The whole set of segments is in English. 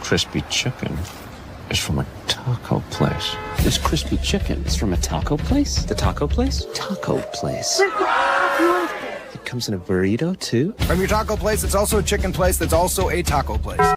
crispy chicken is from a taco place. This crispy chicken is from a taco place? The taco place? Taco place. It comes in a burrito, too? From your taco place, it's also a chicken place that's also a taco place.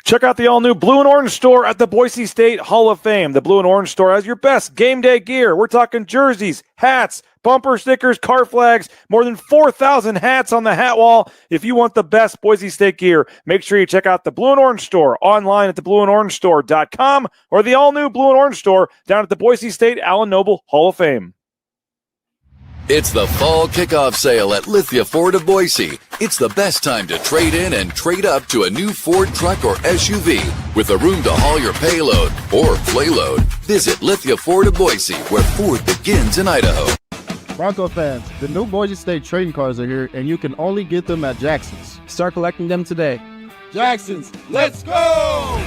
Check out the all-new Blue and Orange store at the Boise State Hall of Fame. The Blue and Orange store has your best game day gear. We're talking jerseys, hats, bumper stickers, car flags, more than 4,000 hats on the hat wall. If you want the best Boise State gear, make sure you check out the Blue and Orange store online at theblueandorangestore.com or the all-new Blue and Orange store down at the Boise State Allen Noble Hall of Fame. It's the fall kickoff sale at Lithia Ford of Boise. It's the best time to trade in and trade up to a new Ford truck or SUV with a room to haul your payload or playload. Visit Lithia Ford of Boise, where Ford begins in Idaho. Bronco fans, the new Boise State trading cards are here, and you can only get them at Jackson's. Start collecting them today. Jackson's, let's go!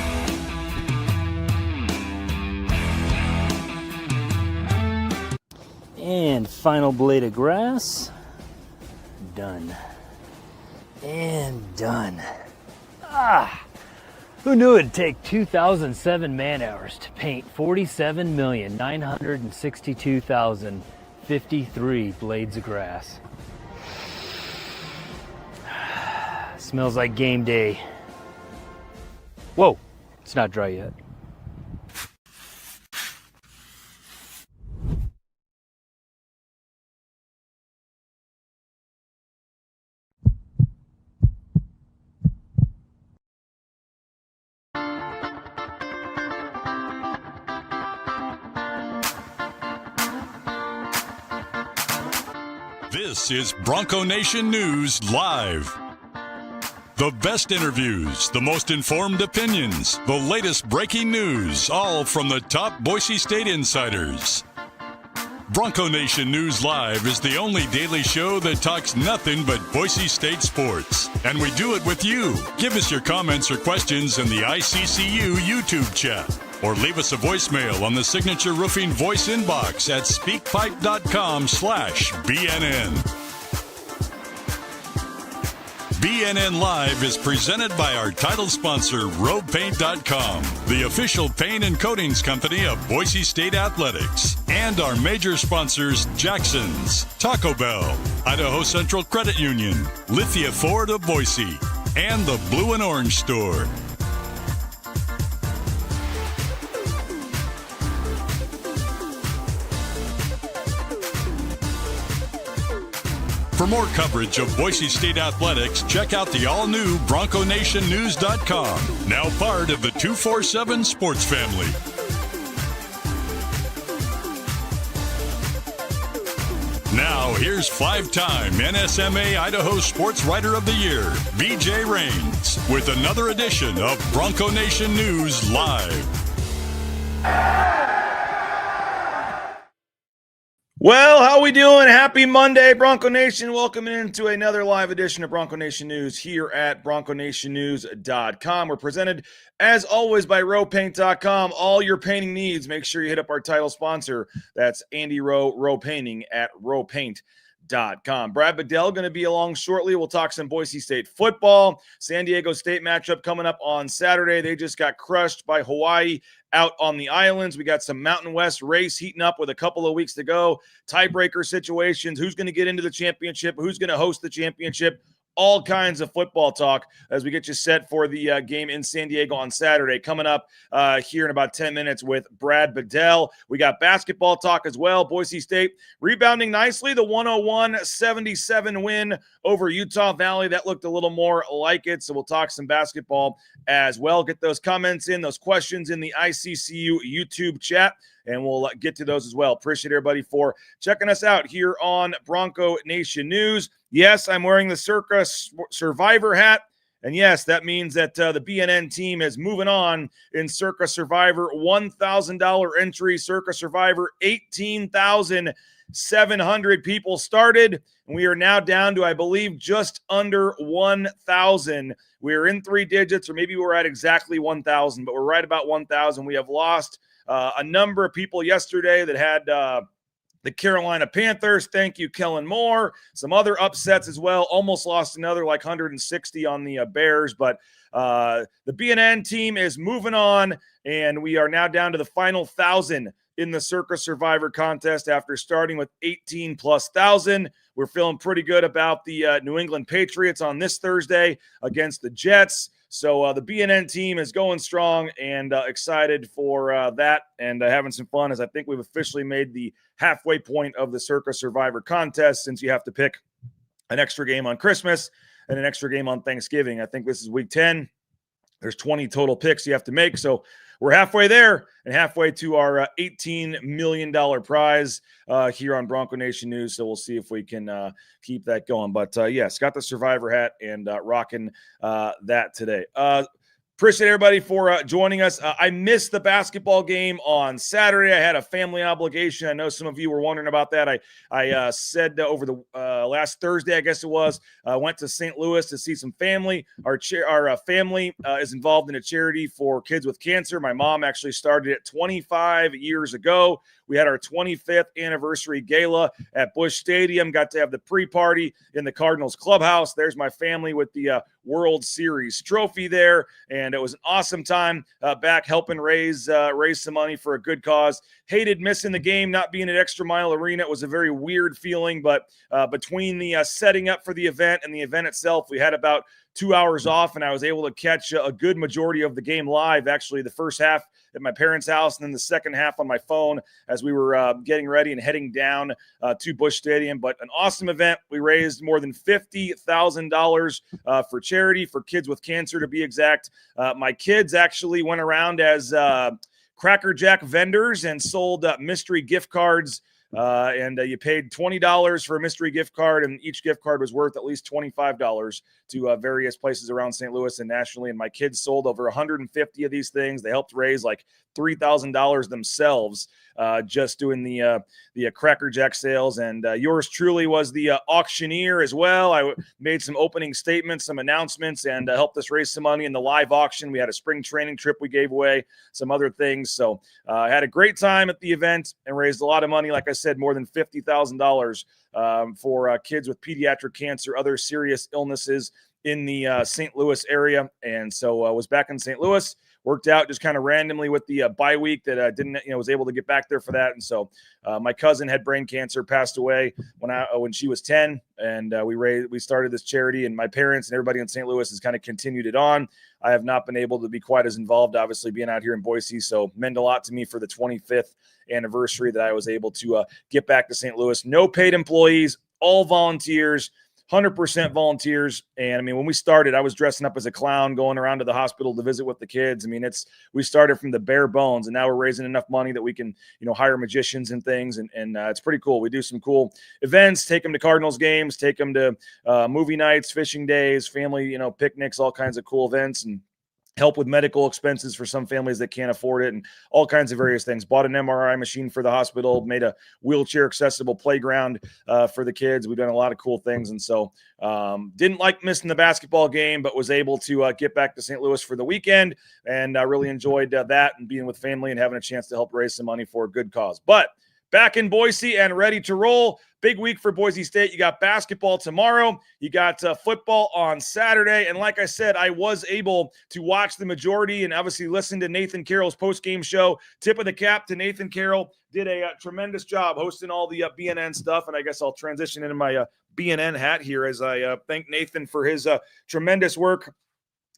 And final blade of grass. Done. And done. Who knew it'd take 2,007 man-hours to paint 47,962,053 blades of grass? Smells like game day. Whoa, it's not dry yet. This is Bronco Nation News Live. The best interviews, the most informed opinions, the latest breaking news, all from the top Boise State insiders. Bronco Nation News Live is the only daily show that talks nothing but Boise State sports. And we do it with you. Give us your comments or questions in the ICCU YouTube chat. Or leave us a voicemail on the Signature Roofing voice inbox at speakpipe.com/BNN. BNN Live is presented by our title sponsor, RopePaint.com, the official paint and coatings company of Boise State Athletics, and our major sponsors, Jackson's, Taco Bell, Idaho Central Credit Union, Lithia Ford of Boise, and the Blue and Orange store. For more coverage of Boise State athletics, check out the all-new BroncoNationNews.com, now part of the 247 Sports family. Now, here's five-time NSMA Idaho Sports Writer of the Year, BJ Rains, with another edition of Bronco Nation News Live. Well, how we doing? Happy Monday, Bronco Nation. Welcome into another live edition of Bronco Nation News here at BroncoNationNews.com. We're presented, as always, by RopePaint.com. All your painting needs, make sure you hit up our title sponsor. That's Andy Rowe Painting at RopePaint.com. Brad Bedell going to be along shortly. We'll talk some Boise State football. San Diego State matchup coming up on Saturday. They just got crushed by Hawaii out on the islands. We got some Mountain West race heating up with a couple of weeks to go. Tiebreaker situations. Who's going to get into the championship? Who's going to host the championship? All kinds of football talk as we get you set for the game in San Diego on Saturday. Coming up here in about 10 minutes with Brad Bedell. We got basketball talk as well. Boise State rebounding nicely. The 101-77 win over Utah Valley. That looked a little more like it, so we'll talk some basketball as well. Get those comments in, those questions in the ICCU YouTube chat, and we'll get to those as well. Appreciate everybody for checking us out here on Bronco Nation News. Yes, I'm wearing the Circa Survivor hat, And yes, that means that the BNN team is moving on in Circa Survivor. $1,000 entry, Circa Survivor, 18,700 people started. And we are now down to, I believe, just under 1,000. We are in 3 digits, or maybe we're at exactly 1,000, but we're right about 1,000. We have lost a number of people yesterday that had the Carolina Panthers. Thank you, Kellen Moore. Some other upsets as well. Almost lost another like 160 on the Bears. But the BNN team is moving on, and we are now down to the final 1,000 in the Circa Survivor contest after starting with 18,000+. We're feeling pretty good about the New England Patriots on this Thursday against the Jets. So the BNN team is going strong, and excited for that, and having some fun, as I think we've officially made the halfway point of the Circa Survivor contest, since you have to pick an extra game on Christmas and an extra game on Thanksgiving. I think this is week 10. There's 20 total picks you have to make. So we're halfway there and halfway to our $18 million prize here on Bronco Nation News. So we'll see if we can keep that going. But yes, got the Survivor hat and rocking that today. Appreciate everybody for joining us. I missed the basketball game on Saturday. I had a family obligation. I know some of you were wondering about that. I said over the last Thursday, I guess it was, went to St. Louis to see some family. Our family is involved in a charity for kids with cancer. My mom actually started it 25 years ago. We had our 25th anniversary gala at Busch Stadium. Got to have the pre-party in the Cardinals clubhouse. There's my family with the World Series trophy there, and it was an awesome time back helping raise some money for a good cause. Hated missing the game, not being at Extra Mile Arena. It was a very weird feeling, but between the setting up for the event and the event itself, we had about 2 hours off, and I was able to catch a good majority of the game live. Actually, the first half at my parents' house, and then the second half on my phone as we were getting ready and heading down to Busch Stadium. But an awesome event. We raised more than $50,000 for charity, for kids with cancer to be exact. My kids actually went around as Cracker Jack vendors and sold mystery gift cards. And you paid $20 for a mystery gift card, and each gift card was worth at least $25 to various places around St. Louis and nationally. And my kids sold over 150 of these things. They helped raise like $3,000 themselves just doing the Cracker Jack sales. And yours truly was the auctioneer as well. I made some opening statements, some announcements, and helped us raise some money in the live auction. We had a spring training trip we gave away, some other things. So I had a great time at the event and raised a lot of money. Like I said, more than $50,000 for kids with pediatric cancer, other serious illnesses in the St. Louis area. And so I was back in St. Louis. Worked out just kind of randomly with the bye week that I didn't, was able to get back there for that. And so my cousin had brain cancer, passed away when she was 10, and we started this charity, and my parents and everybody in St. Louis has kind of continued it on. I have not been able to be quite as involved, obviously, being out here in Boise. So meant a lot to me for the 25th anniversary that I was able to get back to St. Louis. No paid employees, all volunteers. 100% volunteers. And I mean, when we started, I was dressing up as a clown, going around to the hospital to visit with the kids. I mean, we started from the bare bones, and now we're raising enough money that we can, hire magicians and things. And it's pretty cool. We do some cool events, take them to Cardinals games, take them to movie nights, fishing days, family, picnics, all kinds of cool events, and help with medical expenses for some families that can't afford it, and all kinds of various things. Bought an MRI machine for the hospital, made a wheelchair accessible playground for the kids. We've done a lot of cool things. And so didn't like missing the basketball game, but was able to get back to St. Louis for the weekend, and really enjoyed that and being with family and having a chance to help raise some money for a good cause. But back in Boise and ready to roll. Big week for Boise State. You got basketball tomorrow. You got football on Saturday. And like I said, I was able to watch the majority and obviously listen to Nathan Carroll's post-game show. Tip of the cap to Nathan Carroll. Did a tremendous job hosting all the BNN stuff. And I guess I'll transition into my BNN hat here as I thank Nathan for his tremendous work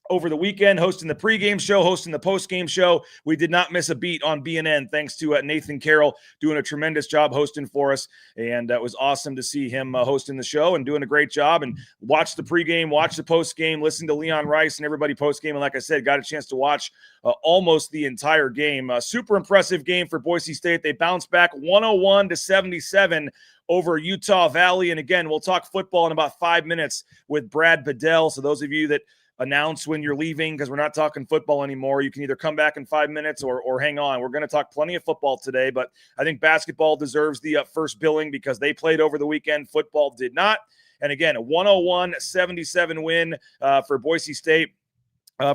over the weekend, hosting the pregame show, hosting the postgame show. We did not miss a beat on BNN, thanks to Nathan Carroll doing a tremendous job hosting for us. And it was awesome to see him hosting the show and doing a great job. And watch the pregame, watch the postgame, listen to Leon Rice and everybody postgame. And like I said, got a chance to watch almost the entire game. Super impressive game for Boise State. They bounced back 101-77 over Utah Valley. And again, we'll talk football in about 5 minutes with Brad Bedell. So those of you that announce when you're leaving because we're not talking football anymore. You can either come back in 5 minutes or hang on. We're going to talk plenty of football today, but I think basketball deserves the first billing because they played over the weekend. Football did not. And again, a 101-77 win for Boise State.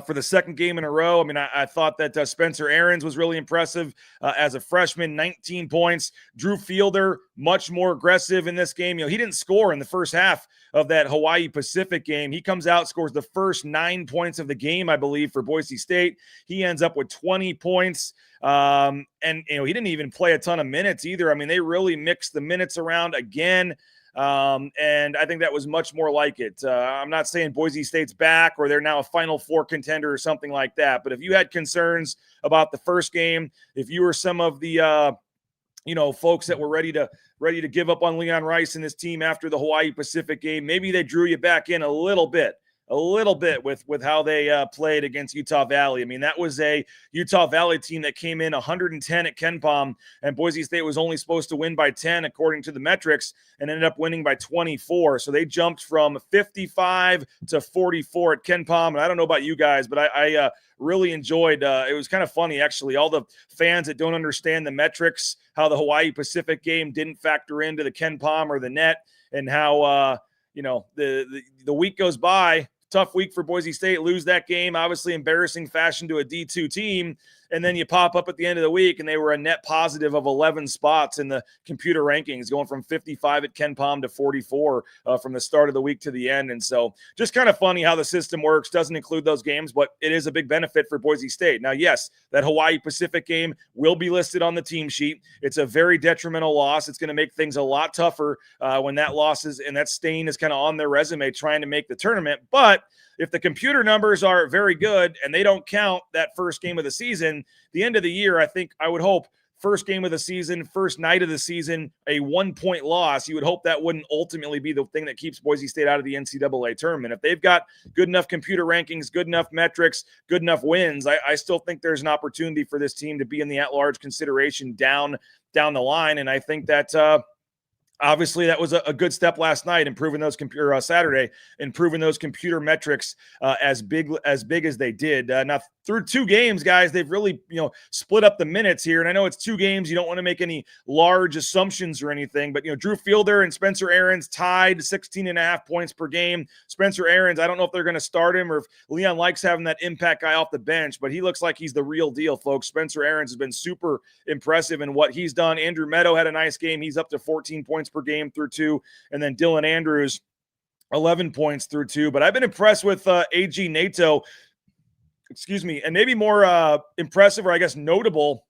For the second game in a row. I mean, I thought that Spencer Aarons was really impressive as a freshman, 19 points. Drew Fielder, much more aggressive in this game. He didn't score in the first half of that Hawaii Pacific game. He comes out, scores the first 9 points of the game, I believe, for Boise State. He ends up with 20 points. And he didn't even play a ton of minutes either. I mean, they really mixed the minutes around again. And I think that was much more like it. I'm not saying Boise State's back or they're now a Final Four contender or something like that. But if you had concerns about the first game, if you were some of the, folks that were ready to give up on Leon Rice and his team after the Hawaii Pacific game, maybe they drew you back in a little bit with how they played against Utah Valley. I mean, that was a Utah Valley team that came in 110 at KenPom, and Boise State was only supposed to win by 10 according to the metrics and ended up winning by 24. So they jumped from 55 to 44 at KenPom. And I don't know about you guys, but I really enjoyed it. Was kind of funny, actually. All the fans that don't understand the metrics, how the Hawaii Pacific game didn't factor into the KenPom or the net, and how the week goes by. Tough week for Boise State, lose that game, obviously embarrassing fashion to a D2 team. And then you pop up at the end of the week and they were a net positive of 11 spots in the computer rankings, going from 55 at KenPom to 44 from the start of the week to the end. And so just kind of funny how the system works. Doesn't include those games, but it is a big benefit for Boise State. Now, yes, that Hawaii Pacific game will be listed on the team sheet. It's a very detrimental loss. It's going to make things a lot tougher when that loss is, and that stain is kind of on their resume trying to make the tournament. But if the computer numbers are very good and they don't count that first game of the season, the end of the year, I would hope first game of the season, first night of the season, a 1-point loss, you would hope that wouldn't ultimately be the thing that keeps Boise State out of the NCAA tournament. If they've got good enough computer rankings, good enough metrics, good enough wins, I still think there's an opportunity for this team to be in the at-large consideration down the line. And I think that obviously, that was a good step last night, improving those Saturday, improving those computer metrics as big as they did. Now, through 2 games, guys, they've really split up the minutes here. And I know it's 2 games; you don't want to make any large assumptions or anything. But Drew Fielder and Spencer Aarons tied 16.5 points per game. Spencer Aarons, I don't know if they're going to start him or if Leon likes having that impact guy off the bench, but he looks like he's the real deal, folks. Spencer Aarons has been super impressive in what he's done. Andrew Meadow had a nice game; he's up to 14 points per game through 2, and then Dylan Andrews 11 points through 2. But I've been impressed with AG Nato, and maybe more impressive, or I guess notable,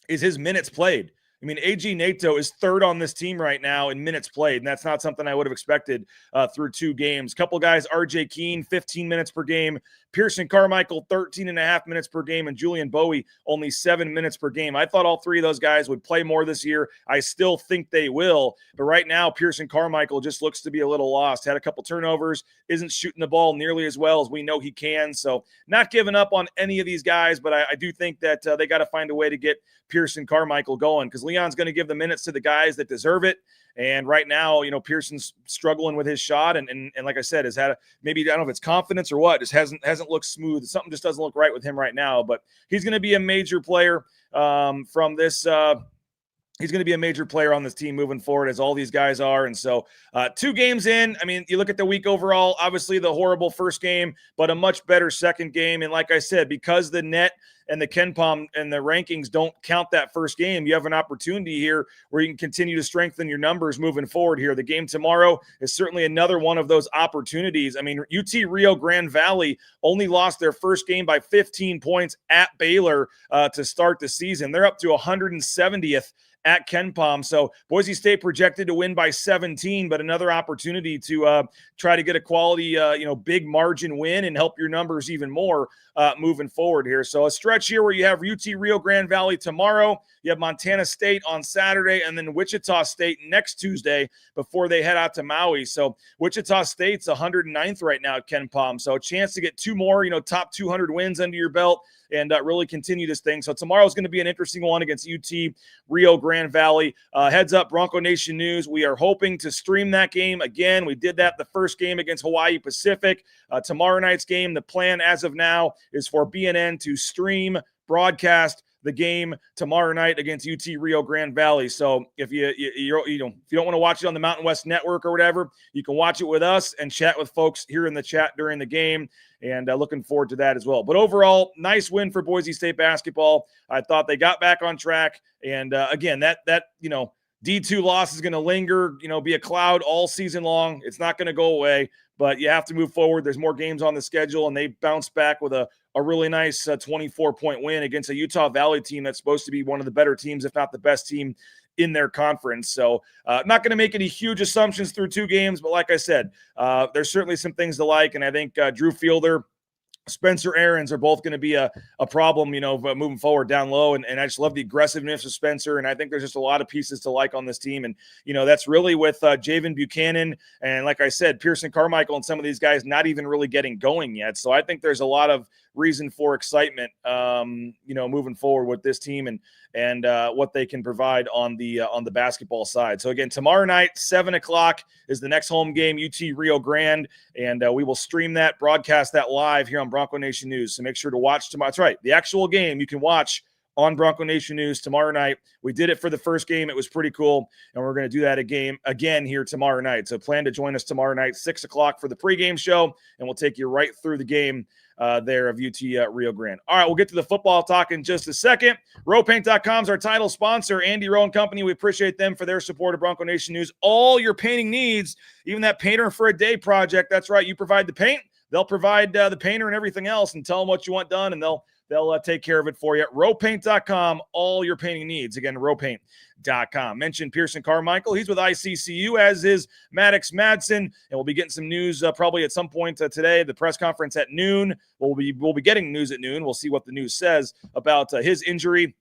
is his minutes played. I mean, AG Nato is third on this team right now in minutes played, and that's not something I would have expected through 2 games. Couple guys, RJ Keene, 15 minutes per game. Pearson Carmichael, 13.5 minutes per game. And Julian Bowie, only 7 minutes per game. I thought all 3 of those guys would play more this year. I still think they will. But right now, Pearson Carmichael just looks to be a little lost. Had a couple turnovers, isn't shooting the ball nearly as well as we know he can. So not giving up on any of these guys, but I do think that they got to find a way to get Pearson Carmichael going, because Leon's going to give the minutes to the guys that deserve it. And right now, Pearson's struggling with his shot, and like I said, has had maybe, I don't know if it's confidence or what, just hasn't looked smooth. Something just doesn't look right with him right now. But he's going to be a major player from this. He's going to be a major player on this team moving forward, as all these guys are. And so 2 games in, I mean, you look at the week overall, obviously the horrible first game, but a much better second game. And like I said, because the net and the KenPom and the rankings don't count that first game, you have an opportunity here where you can continue to strengthen your numbers moving forward here. The game tomorrow is certainly another one of those opportunities. I mean, UT Rio Grande Valley only lost their first game by 15 points at Baylor to start the season. They're up to 170th at KenPom. So Boise State projected to win by 17, but another opportunity to try to get a quality, big margin win and help your numbers even more moving forward here. So a stretch here where you have UT Rio Grande Valley tomorrow, you have Montana State on Saturday, and then Wichita State next Tuesday before they head out to Maui. So Wichita State's 109th right now at KenPom. So a chance to get 2 more, top 200 wins under your belt and really continue this thing. So tomorrow is going to be an interesting one against UT Rio Grande Valley. Heads up, Bronco Nation News. We are hoping to stream that game again. We did that the first game against Hawaii Pacific. Tomorrow night's game, the plan as of now is for BNN to stream, broadcast the game tomorrow night against UT Rio Grande Valley. So if you don't want to watch it on the Mountain West Network or whatever, you can watch it with us and chat with folks here in the chat during the game. And looking forward to that as well. But overall, nice win for Boise State basketball. I thought they got back on track. And again, that D2 loss is going to linger, be a cloud all season long. It's not going to go away, but you have to move forward. There's more games on the schedule, and they bounced back with a really nice 24-point win against a Utah Valley team that's supposed to be one of the better teams, if not the best team in their conference. So not going to make any huge assumptions through 2 games, but like I said, there's certainly some things to like, and I think Drew Fielder, Spencer Aarons are both going to be a problem, moving forward down low. And I just love the aggressiveness of Spencer. And I think there's just a lot of pieces to like on this team. And, that's really with Javen Buchanan. And like I said, Pearson Carmichael and some of these guys not even really getting going yet. So I think there's a lot of reason for excitement, moving forward with this team and what they can provide on the basketball side. So again, tomorrow night, 7:00 is the next home game, UT Rio Grande, and we will stream that, broadcast that live here on Bronco Nation News. So make sure to watch tomorrow. That's right, the actual game you can watch on Bronco Nation News tomorrow night. We did it for the first game. It was pretty cool, and we're going to do that again here tomorrow night. So plan to join us tomorrow night, 6:00 for the pregame show, and we'll take you right through the game there of UT Rio Grande. All right, we'll get to the football talk in just a second. Rowpaint.com is our title sponsor, Andy Rowe and Company. We appreciate them for their support of Bronco Nation News. All your painting needs, even that painter for a day project. That's right. You provide the paint, they'll provide the painter and everything else, and tell them what you want done, and they'll take care of it for you. Rowpaint.com, all your painting needs. Again, rowpaint.com. Mentioned Pearson Carmichael. He's with ICCU, as is Maddox Madsen, and we'll be getting some news probably at some point today. The press conference at noon. We'll be getting news at noon. We'll see what the news says about his injury.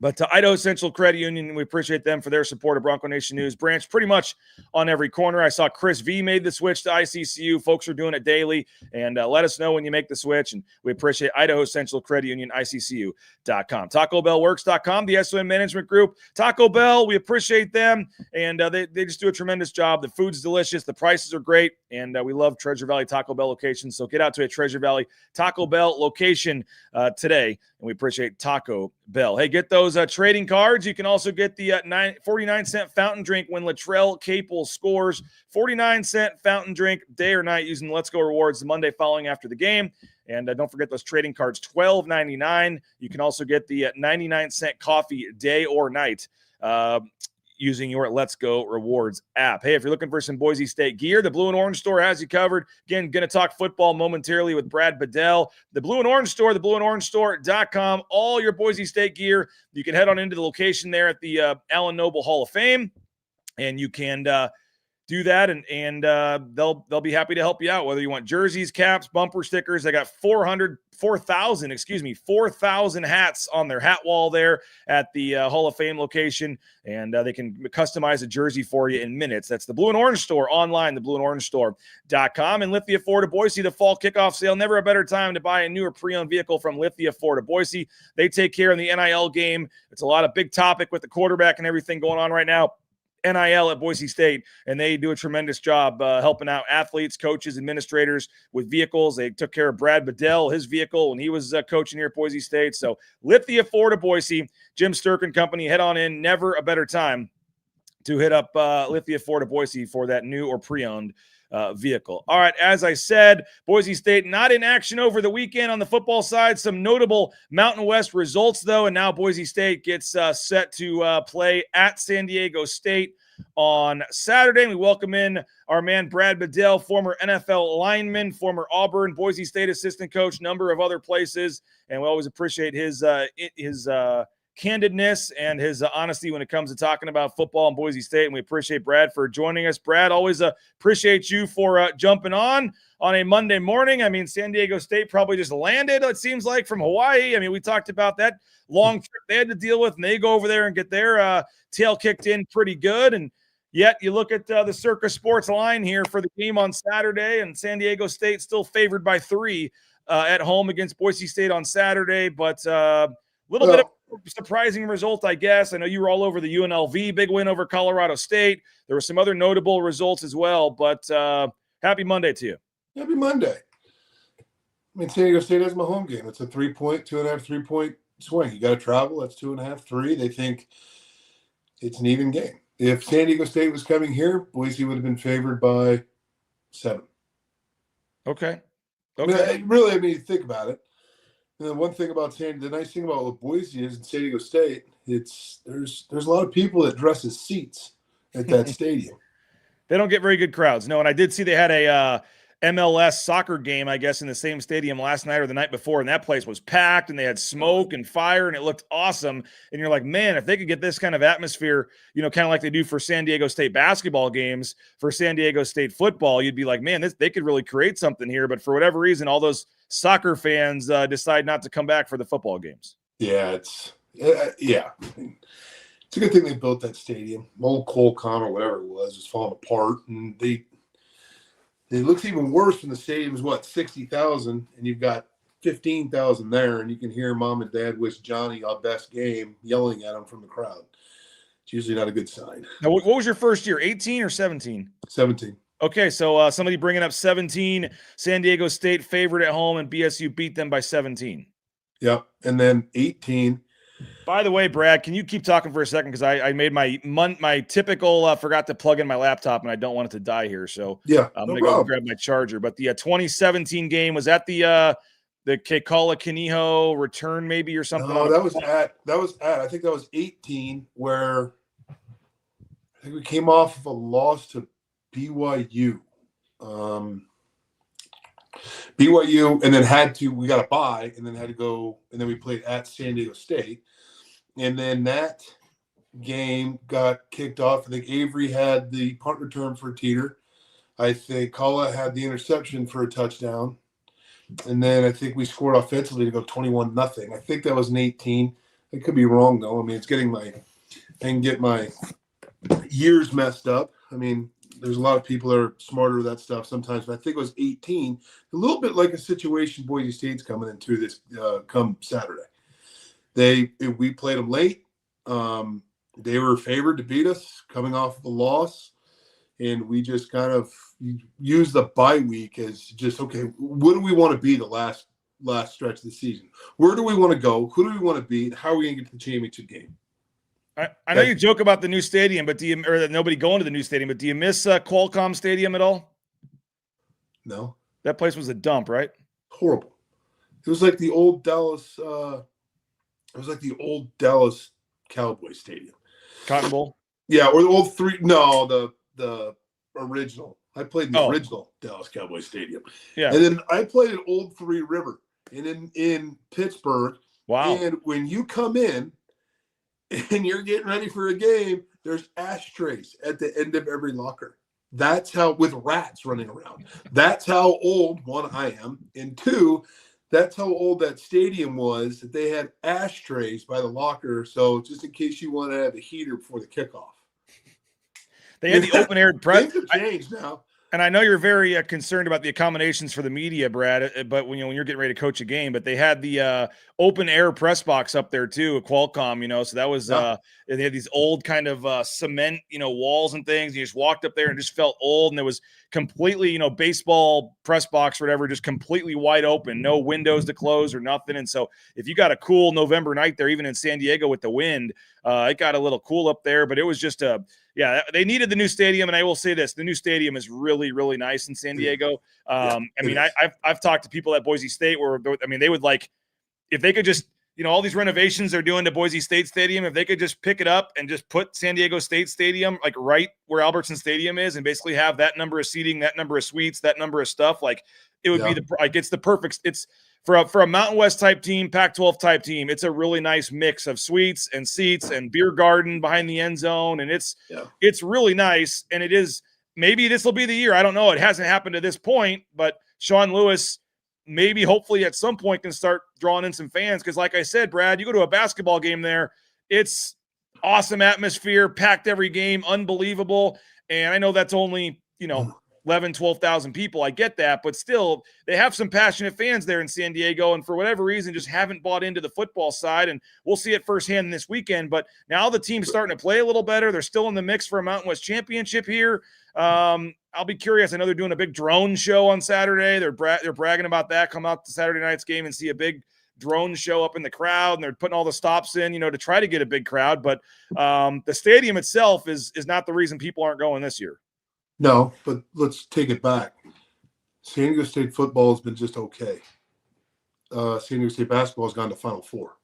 But to Idaho Central Credit Union, we appreciate them for their support of Bronco Nation News. Branch pretty much on every corner. I saw Chris V made the switch to ICCU. Folks are doing it daily. And let us know when you make the switch. And we appreciate Idaho Central Credit Union, ICCU.com. TacoBellWorks.com, the SON Management Group. Taco Bell, we appreciate them. And they just do a tremendous job. The food's delicious. The prices are great. And we love Treasure Valley Taco Bell locations. So get out to a Treasure Valley Taco Bell location today. And we appreciate Taco Bell. Hey, get those trading cards. You can also get the 49-cent fountain drink when Latrell Capel scores. 49-cent fountain drink day or night using Let's Go Rewards the Monday following after the game. And don't forget those trading cards, $12.99. You can also get the 99-cent coffee day or night using your Let's Go Rewards app. Hey, if you're looking for some Boise State gear, the Blue and Orange Store has you covered. Again, going to talk football momentarily with Brad Bedell. The Blue and Orange Store, theblueandorangestore.com, all your Boise State gear. You can head on into the location there at the Allen Noble Hall of Fame, and you can do that, and they'll be happy to help you out, whether you want jerseys, caps, bumper stickers. They got 4,000 hats on their hat wall there at the Hall of Fame location, and they can customize a jersey for you in minutes. That's the Blue and Orange Store online, theblueandorangestore.com. And Lithia Ford of Boise, the fall kickoff sale. Never a better time to buy a new or pre-owned vehicle from Lithia Ford of Boise. They take care of the NIL game. It's a lot of big topic with the quarterback and everything going on right now. NIL at Boise State, and they do a tremendous job helping out athletes, coaches, administrators with vehicles. They took care of Brad Bedell, his vehicle, when he was coaching here at Boise State. So Lithia Ford of Boise, Jim Sturk and Company, head on in. Never a better time to hit up Lithia Ford of Boise for that new or pre-owned vehicle. All right, as I said, Boise State not in action over the weekend on the football side. Some notable Mountain West results, though, and now Boise State gets set to play at San Diego State on Saturday. We welcome in our man Brad Bedell, former NFL lineman, former Auburn, Boise State assistant coach, number of other places, and we always appreciate his candidness and his honesty when it comes to talking about football in Boise State. And we appreciate Brad for joining us. Brad, always appreciate you for jumping on a Monday morning. I mean, San Diego State probably just landed, it seems like, from Hawaii. I mean, we talked about that long trip they had to deal with, and they go over there and get their tail kicked in pretty good. And yet you look at the Circa Sports line here for the game on Saturday, and San Diego State still favored by 3 at home against Boise State on Saturday, but a little bit of a surprising result, I guess. I know you were all over the UNLV big win over Colorado State. There were some other notable results as well, but happy Monday to you. Happy Monday. I mean, San Diego State has my home game. It's a 3-point, 2.5, 3-point swing. You got to travel. That's 2.5, 3. They think it's an even game. If San Diego State was coming here, Boise would have been favored by 7. Okay. I mean, think about it. And the one thing about the nice thing about what Boise is in San Diego State, there's a lot of people that dress as seats at that stadium. They don't get very good crowds. No, and I did see they had a MLS soccer game, I guess, in the same stadium last night or the night before, and that place was packed, and they had smoke and fire, and it looked awesome. And you're like, man, if they could get this kind of atmosphere, kind of like they do for San Diego State basketball games, for San Diego State football, you'd be like, man, they could really create something here. But for whatever reason, all those soccer fans decide not to come back for the football games. Yeah, it's a good thing they built that stadium. Old Colcom or whatever it was falling apart, and it looks even worse when the stadium is 60,000, and you've got 15,000 there, and you can hear mom and dad wish Johnny our best game yelling at him from the crowd. It's usually not a good sign. Now, what was your first year, 18 or 17? 17. Okay, so somebody bringing up 17, San Diego State favored at home, and BSU beat them by 17. Yep, and then 18. By the way, Brad, can you keep talking for a second? Because I made my typical forgot to plug in my laptop, and I don't want it to die here. So yeah, I'm going to go grab my charger. But the 2017 game, was that the Kekala Kaniho return maybe or something? No, that was I think that was 18, where I think we came off of a loss to BYU. BYU, and then we got a bye, and then had to go, and then we played at San Diego State. And then that game got kicked off. I think Avery had the punt return for a teeter. I think Kala had the interception for a touchdown. And then I think we scored offensively to go 21-0. I think that was an 18. I could be wrong, though. I mean, it's getting I can get my years messed up. I mean, there's a lot of people that are smarter with that stuff sometimes, but I think it was 18. A little bit like a situation Boise State's coming into this come Saturday. We played them late. They were favored to beat us coming off of a loss, and we just kind of used the bye week as just, okay, what do we want to be the last stretch of the season? Where do we want to go? Who do we want to beat? How are we going to get to the championship game? I know you joke about the new stadium, but nobody going to the new stadium, but do you miss Qualcomm Stadium at all? No. That place was a dump, right? Horrible. It was like the old Dallas Cowboys Stadium. Cotton Bowl? Yeah, or the old the original. I played in the original Dallas Cowboys Stadium. Yeah. And then I played at Old Three River in Pittsburgh. Wow. And when you come in and you're getting ready for a game, there's ashtrays at the end of every locker. That's how, with rats running around. That's how old, one, I am, and two, that's how old that stadium was, that they had ashtrays by the locker. So just in case you want to have a heater before the kickoff. They had the open air press. Things have changed now. And I know you're very concerned about the accommodations for the media, Brad, but when you're getting ready to coach a game, but they had the open air press box up there too, at Qualcomm, so that was, and they had these old kind of cement, walls and things. You just walked up there and just felt old. And it was completely, baseball press box or whatever, just completely wide open, no windows to close or nothing. And so if you got a cool November night there, even in San Diego with the wind, it got a little cool up there, but it was just they needed the new stadium. And I will say this, the new stadium is really, really nice in San Diego. I've talked to people at Boise State where, they would like, if they could just, all these renovations they're doing to Boise State Stadium, if they could just pick it up and just put San Diego State Stadium, like right where Albertson Stadium is, and basically have that number of seating, that number of suites, that number of stuff, like it would be it's the perfect, it's for a Mountain West type team, Pac-12 type team, it's a really nice mix of suites and seats and beer garden behind the end zone. And it's really nice. And it is, maybe this will be the year. I don't know. It hasn't happened to this point, but Sean Lewis maybe hopefully at some point can start drawing in some fans. Because like I said, Brad, you go to a basketball game there, it's awesome atmosphere, packed every game, unbelievable. And I know that's only, 12,000 people. I get that, but still, they have some passionate fans there in San Diego, and for whatever reason, just haven't bought into the football side, and we'll see it firsthand this weekend. But now the team's starting to play a little better. They're still in the mix for a Mountain West championship here. I'll be curious. I know they're doing a big drone show on Saturday. They're bragging about that. Come out to Saturday night's game and see a big drone show up in the crowd, and they're putting all the stops in, to try to get a big crowd. But the stadium itself is not the reason people aren't going this year. No, but let's take it back. San Diego State football has been just okay. San Diego State basketball has gone to Final Four.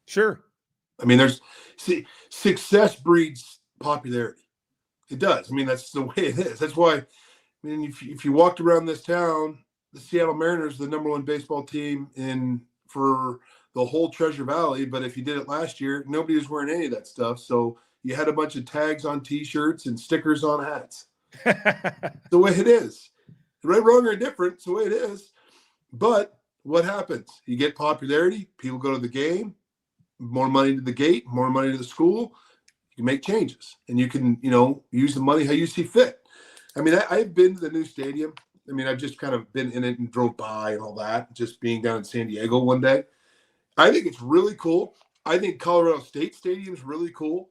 Sure. I mean, success breeds popularity. It does. I mean, that's the way it is. That's why, I mean, if you walked around this town, the Seattle Mariners are the number one baseball team for the whole Treasure Valley. But if you did it last year, nobody was wearing any of that stuff. So you had a bunch of tags on T-shirts and stickers on hats. The way it is. Right, wrong, or indifferent, it's the way it is. But what happens? You get popularity, people go to the game, more money to the gate, more money to the school. You make changes, and you can, use the money how you see fit. I mean, I've been to the new stadium. I mean, I've just kind of been in it and drove by and all that, just being down in San Diego one day. I think it's really cool. I think Colorado State Stadium is really cool.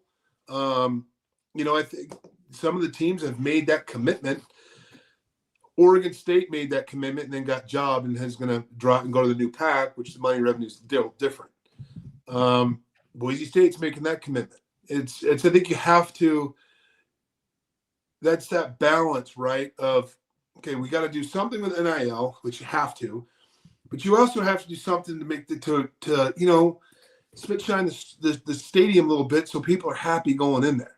I think some of the teams have made that commitment. Oregon State made that commitment and then got jobbed and is going to drop and go to the new pack, which the money revenue is different. Boise State's making that commitment. It's I think you have to, that's that balance, right? Of, okay, we got to do something with NIL, which you have to, but you also have to do something to make spit shine the stadium a little bit so people are happy going in there,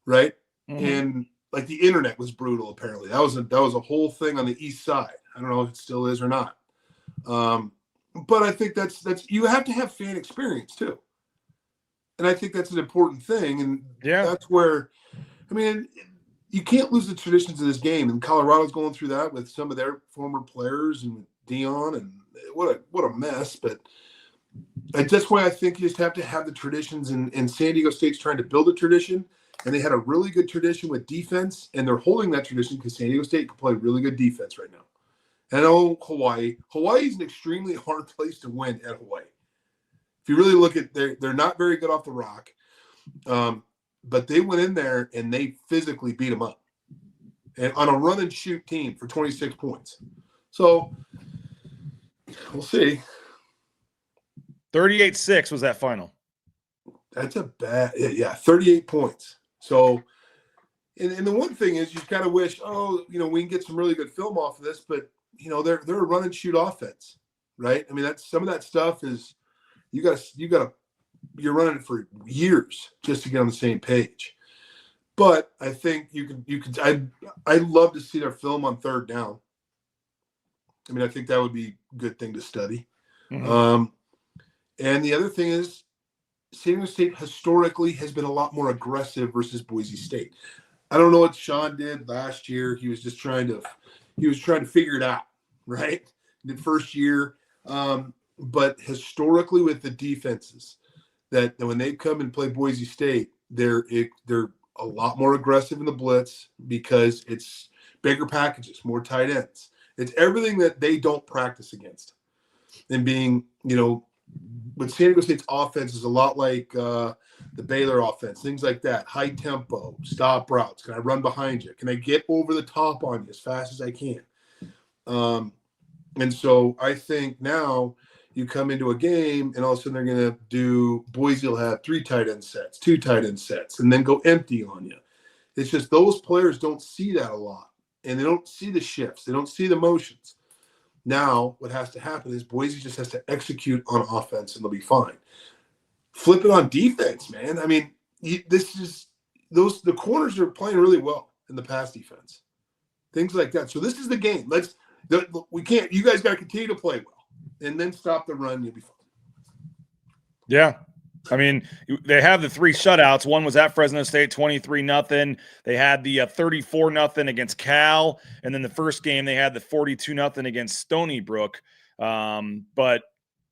right? Mm-hmm. And like the internet was brutal. Apparently, that was a whole thing on the east side. I don't know if it still is or not. But I think that's you have to have fan experience too, and I think that's an important thing. And that's where, I mean, you can't lose the traditions of this game. And Colorado's going through that with some of their former players and Dion, and what a mess. But that's why I think you just have to have the traditions. And San Diego State's trying to build a tradition. And they had a really good tradition with defense, and they're holding that tradition because San Diego State can play really good defense right now. And Hawaii is an extremely hard place to win at Hawaii. If you really look at, they're not very good off the rock, but they went in there and they physically beat them up, and on a run and shoot team for 26 points. So we'll see. 38-6 was that final. That's a bad, 38 points. So, and the one thing is, you kind of wish, we can get some really good film off of this, but they're a run and shoot offense, right? I mean, that's some of that stuff is you're running it for years just to get on the same page. But I think I'd love to see their film on third down. I mean, I think that would be a good thing to study. Mm-hmm. And the other thing is, San Diego State historically has been a lot more aggressive versus Boise State. I don't know what Sean did last year. He was just trying to figure it out, right? The first year. But historically with the defenses, that when they come and play Boise State, they're a lot more aggressive in the blitz because it's bigger packages, more tight ends. It's everything that they don't practice against. And being, but San Diego State's offense is a lot like the Baylor offense, things like that. High tempo, stop routes. Can I run behind you? Can I get over the top on you as fast as I can? And so I think now you come into a game and all of a sudden they're going to do, Boise will have 3 tight end sets, 2 tight end sets, and then go empty on you. It's just those players don't see that a lot, and they don't see the shifts. They don't see the motions. Now, what has to happen is Boise just has to execute on offense, and they'll be fine. Flip it on defense, man. I mean, the corners are playing really well in the pass defense, things like that. So this is the game. You guys got to continue to play well, and then stop the run. You'll be fine. Yeah. I mean, they have the 3 shutouts. One was at Fresno State, 23-0. They had the 34-0 against Cal. And then the first game, they had the 42-0 against Stony Brook. But,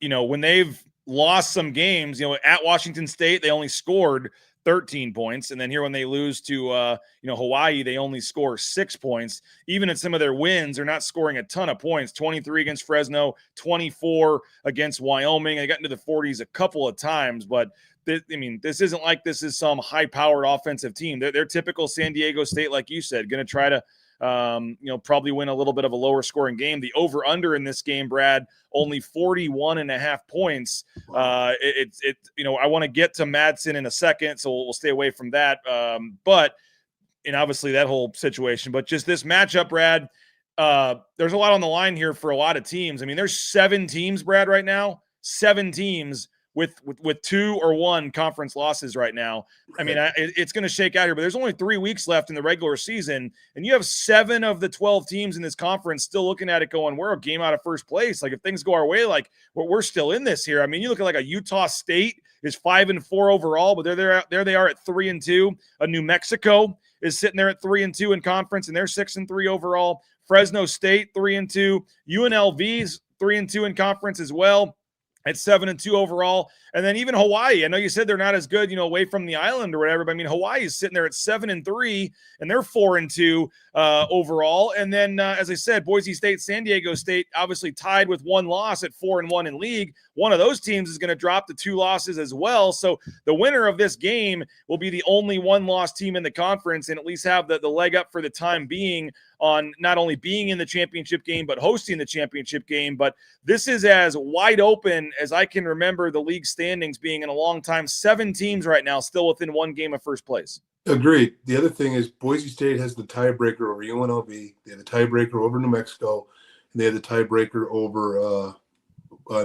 when they've lost some games, at Washington State, they only scored 13 points. And then here when they lose to, Hawaii, they only score 6 points. Even in some of their wins, they're not scoring a ton of points. 23 against Fresno, 24 against Wyoming. They got into the 40s a couple of times, but this isn't like this is some high-powered offensive team. They're typical San Diego State, like you said, going to try to, probably win a little bit of a lower scoring game. The over-under in this game, Brad, only 41.5 points. I want to get to Madsen in a second, so we'll stay away from that. But obviously that whole situation, but just this matchup, Brad, there's a lot on the line here for a lot of teams. There's 7 teams, Brad, right now, 7 teams with 2 or 1 conference losses right now. It's going to shake out here, but there's only 3 weeks left in the regular season, and you have 7 of the 12 teams in this conference still looking at it going, we're a game out of first place. Like, if things go our way, like, we're still in this here. You look at like a Utah State is 5-4 overall, but there they are at 3-2. A New Mexico is sitting there at 3-2 in conference, and they're 6-3 overall. Fresno State 3-2. UNLV's 3-2 in conference as well, at 7-2 overall. And then even Hawaii, I know you said they're not as good, away from the island or whatever, but Hawaii is sitting there at 7-3, and they're 4-2 overall. And then, as I said, Boise State, San Diego State, obviously tied with 1 loss at 4-1 in league. One of those teams is going to drop to 2 losses as well. So the winner of this game will be the only 1-loss team in the conference, and at least have the leg up for the time being on not only being in the championship game, but hosting the championship game. But this is as wide open as I can remember the league standings being in a long time. 7 teams right now still within 1 game of first place. Agreed. The other thing is Boise State has the tiebreaker over UNLV. They have the tiebreaker over New Mexico, and they have the tiebreaker over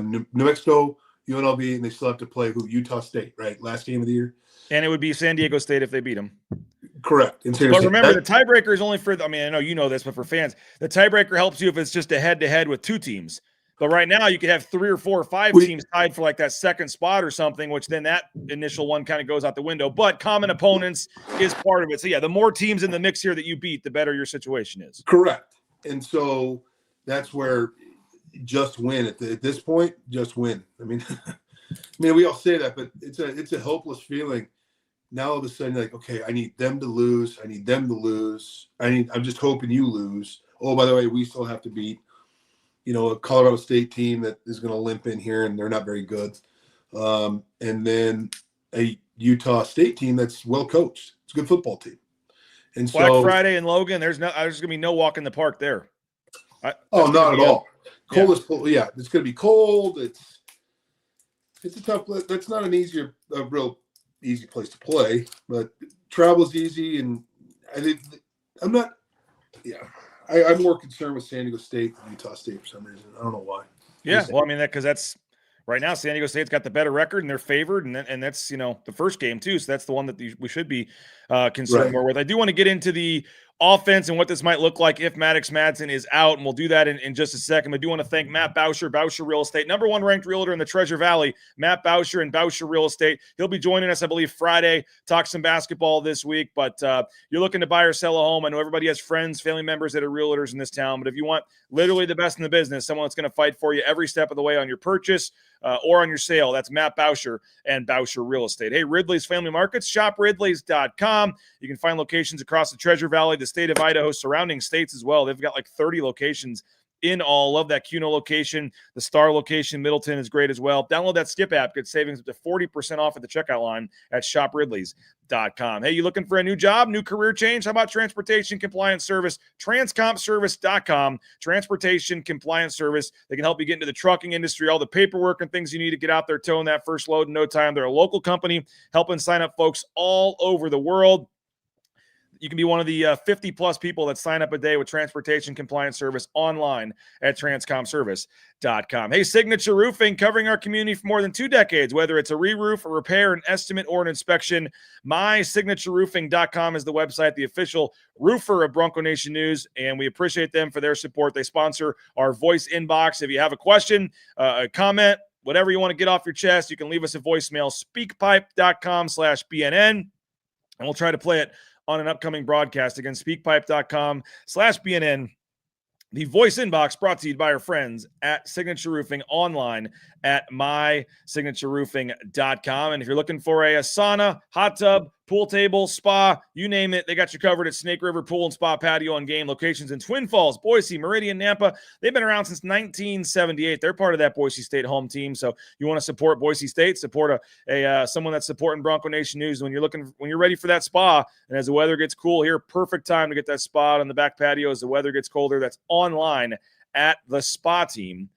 New Mexico, UNLV, and they still have to play Utah State, right? Last game of the year. And it would be San Diego State if they beat them. Correct. But remember, the tiebreaker is only for, I know you know this, but for fans, the tiebreaker helps you if it's just a head-to-head with 2 teams. But right now, you could have 3 or 4 or 5 teams tied for like that second spot or something, which then that initial one kind of goes out the window. But common opponents is part of it. So, yeah, the more teams in the mix here that you beat, the better your situation is. Correct. And so that's where just win. At this point, just win. We all say that, but it's a hopeless feeling. Now all of a sudden, like, okay, I need them to lose. I need them to lose. I'm just hoping you lose. Oh, by the way, we still have to beat, a Colorado State team that is going to limp in here, and they're not very good. And then a Utah State team that's well coached. It's a good football team. And so Black Friday in Logan, there's going to be no walk in the park there. Not at all. Coldest, yeah, it's going to be cold. It's a tough. That's not an real easy place to play, but travel's easy, and I'm not. Yeah, I'm more concerned with San Diego State than Utah State for some reason. I don't know why. Yeah, well, because that's right now San Diego State's got the better record and they're favored, and that's the first game too. So that's the one that we should be concerned more with. I do want to get into the offense and what this might look like if Maddox Madsen is out, and we'll do that in just a second. I do want to thank Matt Bauscher, Bauscher Real Estate, #1 ranked realtor in the Treasure Valley, Matt Bauscher and Bauscher Real Estate. He'll be joining us, I believe, Friday, talk some basketball this week, but you're looking to buy or sell a home. I know everybody has friends, family members that are realtors in this town, but if you want literally the best in the business, someone that's going to fight for you every step of the way on your purchase or on your sale, that's Matt Bauscher and Bauscher Real Estate. Hey, Ridley's Family Markets, shop ridleys.com. You can find locations across the Treasure Valley, the state of Idaho, surrounding states as well. They've got like 30 locations in all. Love that Cuno location. The Star location, Middleton, is great as well. Download that Skip app. Get savings up to 40% off at the checkout line at shopridleys.com. Hey, you looking for a new job, new career change? How about Transportation Compliance Service? Transcompservice.com. Transportation Compliance Service. They can help you get into the trucking industry, all the paperwork and things you need to get out there towing that first load in no time. They're a local company helping sign up folks all over the world. You can be one of the 50-plus people that sign up a day with Transportation Compliance Service online at transcomservice.com. Hey, Signature Roofing, covering our community for more than 2 decades, whether it's a re-roof, a repair, an estimate, or an inspection. MySignatureRoofing.com is the website, the official roofer of Bronco Nation News, and we appreciate them for their support. They sponsor our voice inbox. If you have a question, a comment, whatever you want to get off your chest, you can leave us a voicemail, speakpipe.com/BNN, and we'll try to play it on an upcoming broadcast. Again, speakpipe.com/BNN. The voice inbox brought to you by our friends at Signature Roofing, online at mysignatureroofing.com. And if you're looking for a sauna, hot tub, pool table, spa, you name it, they got you covered at Snake River Pool and Spa Patio and Game, locations in Twin Falls, Boise, Meridian, Nampa. They've been around since 1978. They're part of that Boise State home team. So you want to support Boise State, support someone that's supporting Bronco Nation News. When you're ready for that spa, and as the weather gets cool here, perfect time to get that spa on the back patio as the weather gets colder. That's online at thespateam.com.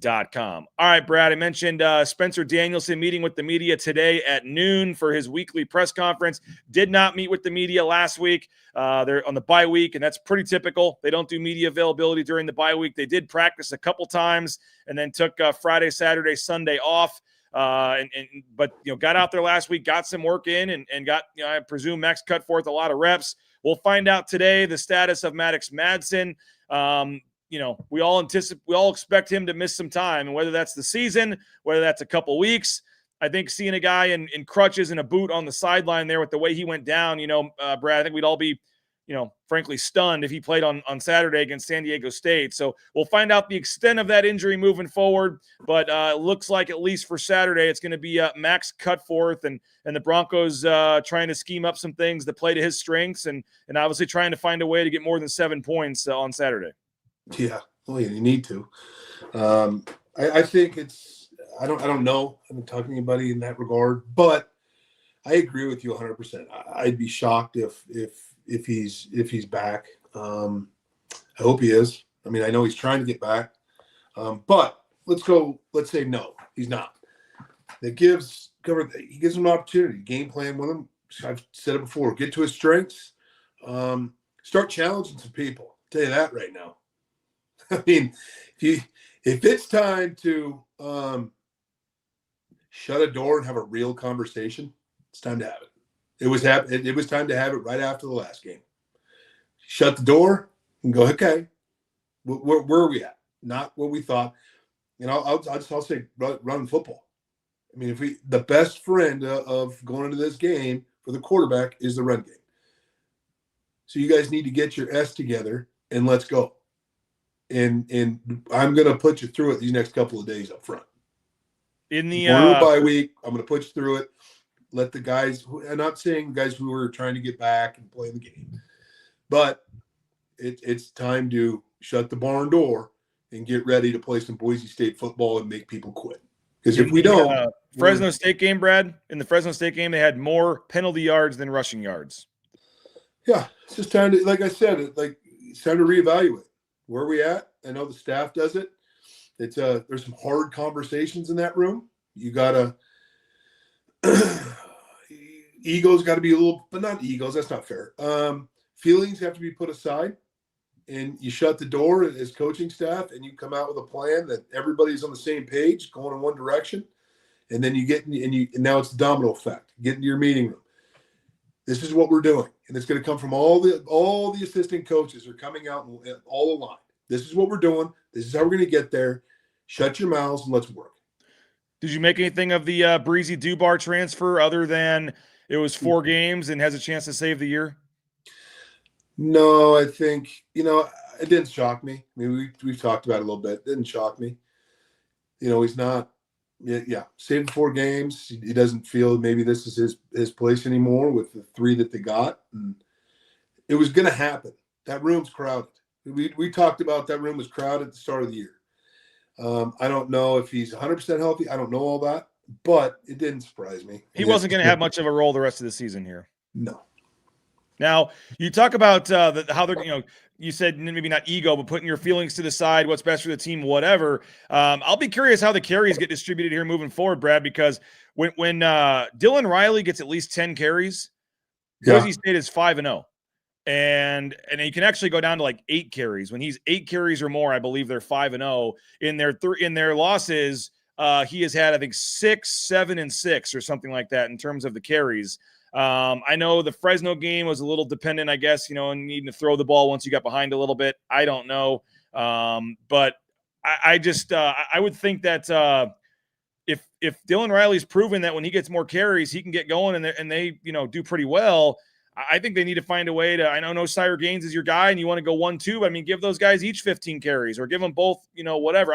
All right, Brad, I mentioned Spencer Danielson meeting with the media today at noon for his weekly press conference. Did not meet with the media last week. They're on the bye week, and that's pretty typical. They don't do media availability during the bye week. They did practice a couple times and then took Friday, Saturday, Sunday off. But got out there last week, got some work in, and got, I presume Max cut forth a lot of reps. We'll find out today the status of Maddox Madsen. We all expect him to miss some time, and whether that's the season, whether that's a couple weeks. I think seeing a guy in crutches and a boot on the sideline there with the way he went down, Brad, I think we'd all be, frankly stunned if he played on Saturday against San Diego State. So we'll find out the extent of that injury moving forward. But it looks like, at least for Saturday, it's going to be Max Cutforth and the Broncos trying to scheme up some things that play to his strengths and obviously trying to find a way to get more than 7 points on Saturday. Yeah, well, you need to. I think I don't know. I haven't talked to anybody in that regard, but I agree with you 100%. I'd be shocked if he's back. I hope he is. I mean, I know he's trying to get back, but let's say no, he's not. He gives him an opportunity, game plan with him. I've said it before. Get to his strengths. Start challenging some people. I'll tell you that right now. I mean, if it's time to shut a door and have a real conversation, it's time to have it. It was time to have it right after the last game. Shut the door and go, okay, where are we at? Not what we thought. I'll say run football. I mean, the best friend of going into this game for the quarterback is the run game. So you guys need to get your S together and let's go. And I'm going to put you through it these next couple of days up front. In the bye week, I'm going to put you through it. Let the guys, I'm not saying guys who are trying to get back and play the game, but it's time to shut the barn door and get ready to play some Boise State football and make people quit. Because if we don't, Fresno State game, Brad, in the Fresno State game, they had more penalty yards than rushing yards. Yeah, it's just time to, like I said, it's time to reevaluate. Where are we at? I know the staff does it. It's there's some hard conversations in that room. You gotta egos got to be a little, but not egos. That's not fair. Feelings have to be put aside, and you shut the door as coaching staff, and you come out with a plan that everybody's on the same page, going in one direction, and then you get and now it's the domino effect. Get into your meeting room. This is what we're doing, and it's going to come from all the assistant coaches are coming out and all aligned. This is what we're doing. This is how we're going to get there. Shut your mouths and let's work. Did you make anything of the Breezy Dubar transfer other than it was 4 games and has a chance to save the year? No, I think, it didn't shock me. I mean, we've talked about it a little bit. It didn't shock me. He's not, saved 4 games. He doesn't feel maybe this is his place anymore with the 3 that they got. And it was going to happen. That room's crowded. We talked about that room was crowded at the start of the year. I don't know if he's 100% healthy. I don't know all that, but it didn't surprise me. He wasn't going to have much of a role the rest of the season here. No. Now, you talk about how they're, you said maybe not ego, but putting your feelings to the side, what's best for the team, whatever. I'll be curious how the carries get distributed here moving forward, Brad, because when Dylan Riley gets at least 10 carries, Boise State is 5-0. And you can actually go down to like 8 carries. When he's 8 carries or more, I believe they're 5-0. In their losses, he has had, I think, 6, 7, and 6 or something like that in terms of the carries. I know the Fresno game was a little dependent, I guess, and needing to throw the ball once you got behind a little bit. I don't know. But I just I would think that if Dylan Riley's proven that when he gets more carries, he can get going and they do pretty well. I think they need to find a way to, I know Sire Gaines is your guy and you want to go 1-2, but I mean, give those guys each 15 carries or give them both, whatever.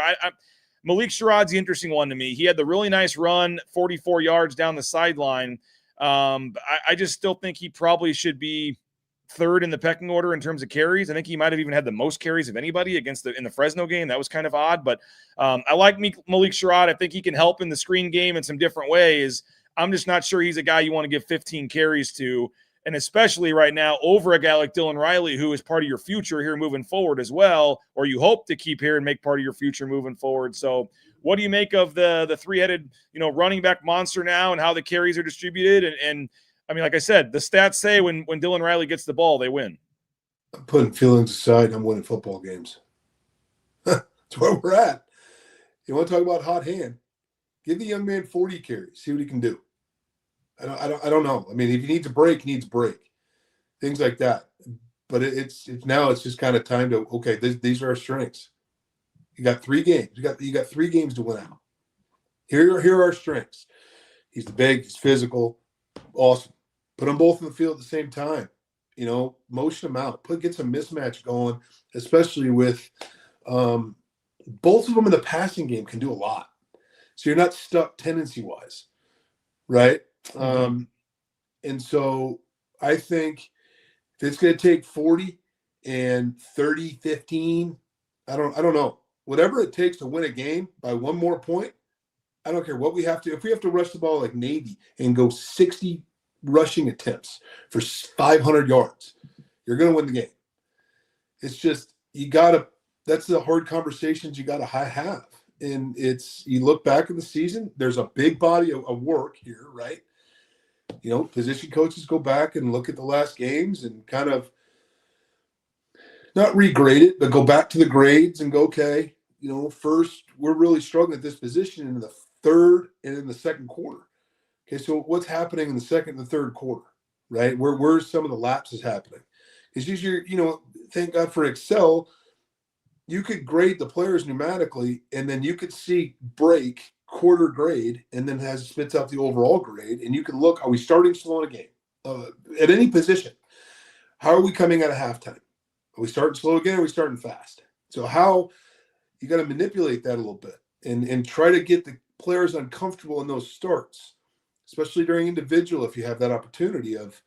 Malik Sherrod's the interesting one to me. He had the really nice run, 44 yards down the sideline. I just still think he probably should be third in the pecking order in terms of carries. I think he might have even had the most carries of anybody in the Fresno game. That was kind of odd, but I like Malik Sherrod. I think he can help in the screen game in some different ways. I'm just not sure he's a guy you want to give 15 carries to, and especially right now over a guy like Dylan Riley, who is part of your future here moving forward as well, or you hope to keep here and make part of your future moving forward. So what do you make of the three-headed, running back monster now and how the carries are distributed? And I mean, like I said, the stats say when Dylan Riley gets the ball, they win. I'm putting feelings aside. I'm winning football games. That's where we're at. You want to talk about hot hand? Give the young man 40 carries. See what he can do. I don't know. I mean, if he needs a break, he needs a break. Things like that. But it's just kind of time to, okay, these are our strengths. You got 3 games. You got 3 games to win out. Here are our strengths. He's big. He's physical. Awesome. Put them both in the field at the same time. Motion them out. Get some mismatch going, especially with both of them in the passing game can do a lot. So you're not stuck tendency-wise, right? Mm-hmm. And so I think if it's going to take 40 and 30, 15, I don't know. Whatever it takes to win a game by 1 more point, I don't care what we have to. If we have to rush the ball like Navy and go 60 rushing attempts for 500 yards, you're going to win the game. It's just, that's the hard conversations you got to have. And you look back in the season, there's a big body of work here, right? Position coaches go back and look at the last games and kind of not regrade it, but go back to the grades and go, okay, first we're really struggling at this position in the third and in the second quarter. Okay, so what's happening in the second and the third quarter, right? Where's some of the lapses happening? Because thank God for Excel, you could grade the players numerically, and then you could see break quarter grade, and then spits out the overall grade, and you can look, are we starting slow in a game? At any position, how are we coming out of halftime? Are we starting slow again, or are we starting fast? So how you got to manipulate that a little bit and try to get the players uncomfortable in those starts, especially during individual. If you have that opportunity of, if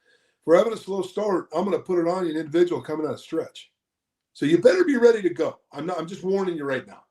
we're having a slow start, I'm going to put it on you an individual coming out of stretch. So you better be ready to go. I'm just warning you right now.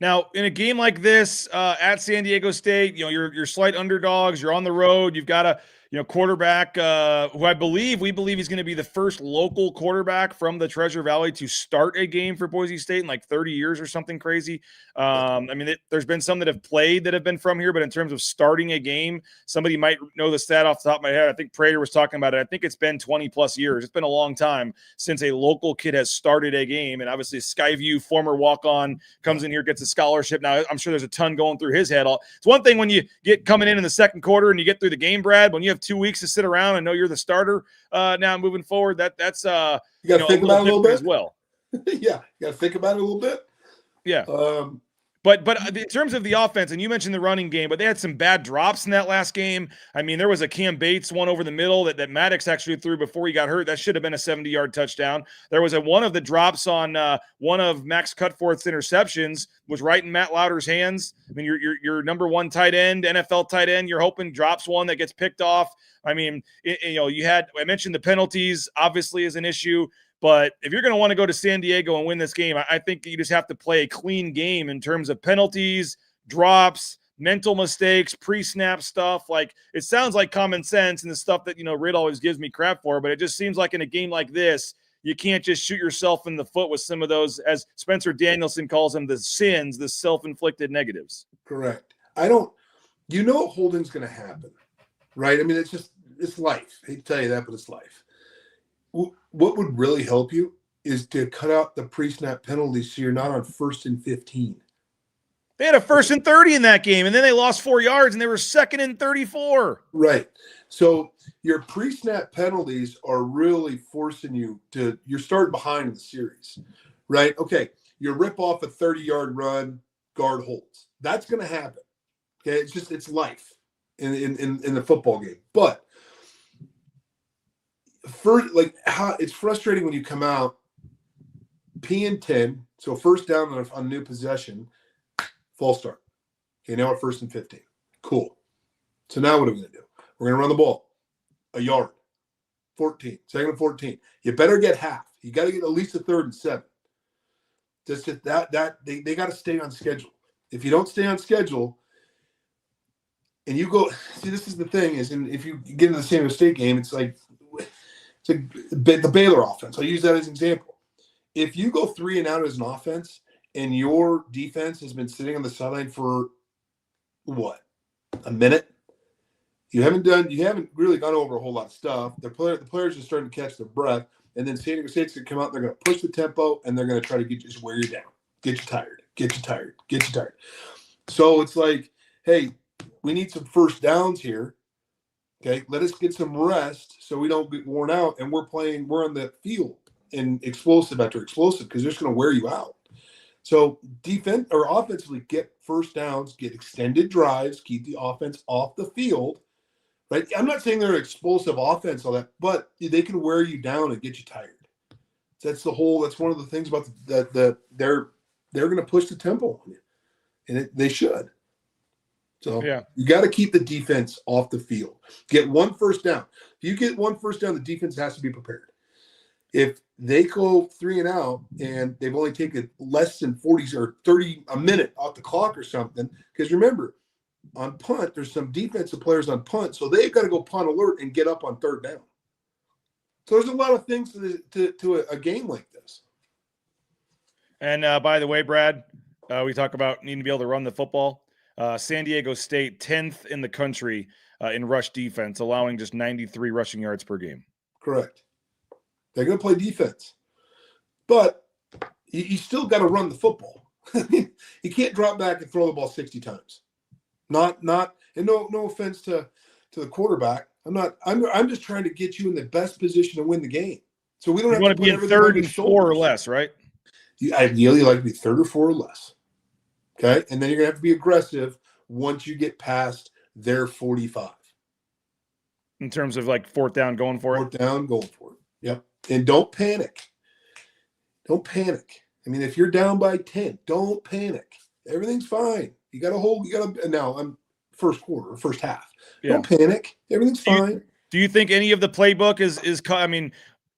Now, in a game like this at San Diego State, you're slight underdogs. You're on the road. You've got a quarterback who we believe he's going to be the first local quarterback from the Treasure Valley to start a game for Boise State in like 30 years or something crazy. There's been some that have played that have been from here, but in terms of starting a game, somebody might know the stat off the top of my head. I think Prater was talking about it. I think it's been 20 plus years. It's been a long time since a local kid has started a game. And obviously Skyview, former walk-on, comes in here, gets a scholarship. Now I'm sure there's a ton going through his head. It's one thing when you get coming in the second quarter and you get through the game, Brad, when you have 2 weeks to sit around and know you're the starter now moving forward, that's you got to think about it a little bit as well. Yeah, you got to think about it a little bit. Yeah. But in terms of the offense, and you mentioned the running game, but they had some bad drops in that last game. I mean, there was a Cam Bates one over the middle that Maddox actually threw before he got hurt. That should have been a 70-yard touchdown. There was one of the drops on one of Max Cutforth's interceptions was right in Matt Lauder's hands. I mean, your number 1 tight end, NFL tight end, you're hoping drops one that gets picked off. I mean, I mentioned the penalties obviously is an issue. But if you're going to want to go to San Diego and win this game, I think you just have to play a clean game in terms of penalties, drops, mental mistakes, pre-snap stuff. Like, it sounds like common sense and the stuff that, Rid always gives me crap for, but it just seems like in a game like this, you can't just shoot yourself in the foot with some of those, as Spencer Danielson calls them, the sins, the self-inflicted negatives. Correct. Holding's going to happen, right? I mean, it's life. I hate to tell you that, but it's life. What would really help you is to cut out the pre-snap penalties so you're not on 1st and 15. They had a 1st and 30 in that game, and then they lost 4 yards, and they were 2nd and 34. Right. So your pre-snap penalties are really forcing you to – you're starting behind in the series, right? Okay, you rip off a 30-yard run, guard holds. That's going to happen. Okay, it's life in the football game. But first, like how it's frustrating when you come out P and 10, so first down on a new possession, false start. Okay, now we're 1st and 15. Cool. So now what are we going to do? We're going to run the ball a yard, 14, 2nd and 14. You better get half. You got to get at least a 3rd and 7. Just that they got to stay on schedule. If you don't stay on schedule, and you go, see, this is the thing is, and if you get into the San Diego State game, it's like the Baylor offense. I'll use that as an example. If you go 3 and out as an offense, and your defense has been sitting on the sideline for what, a minute? You haven't really gone over a whole lot of stuff. The players are starting to catch their breath, and then San Diego State's going to come out. They're going to push the tempo, and they're going to try to just wear you down, get you tired. So it's like, hey, we need some first downs here. Okay, let us get some rest so we don't get worn out, and we're on the field and explosive after explosive because they're just going to wear you out. So defense or offensively, get first downs, get extended drives, keep the offense off the field. Right? I'm not saying they're explosive offense, all that, but they can wear you down and get you tired. That's one of the things about they're going to push the tempo on you, and they should. So yeah, you got to keep the defense off the field. Get one first down. If you get one first down, the defense has to be prepared. If they go 3 and out and they've only taken less than 40 or 30 a minute off the clock or something, because remember, on punt, there's some defensive players on punt, so they've got to go punt alert and get up on 3rd down. So there's a lot of things to a game like this. And by the way, Brad, we talk about needing to be able to run the football. San Diego State, 10th in the country in rush defense, allowing just 93 rushing yards per game. Correct. They're going to play defense. But you still got to run the football. You can't drop back and throw the ball 60 times. And no offense to the quarterback. I'm just trying to get you in the best position to win the game. So we don't have to be in 3rd and 4 or less, right? You ideally like to be 3rd or 4 or less. Okay? And then you're going to have to be aggressive once you get past their 45. In terms of like 4th down, going for it? 4th down, going for it. Yep. And don't panic. Don't panic. I mean, if you're down by 10, don't panic. Everything's fine. Now I'm first quarter, first half. Yeah. Don't panic. Everything's fine. Do you think any of the playbook is I mean,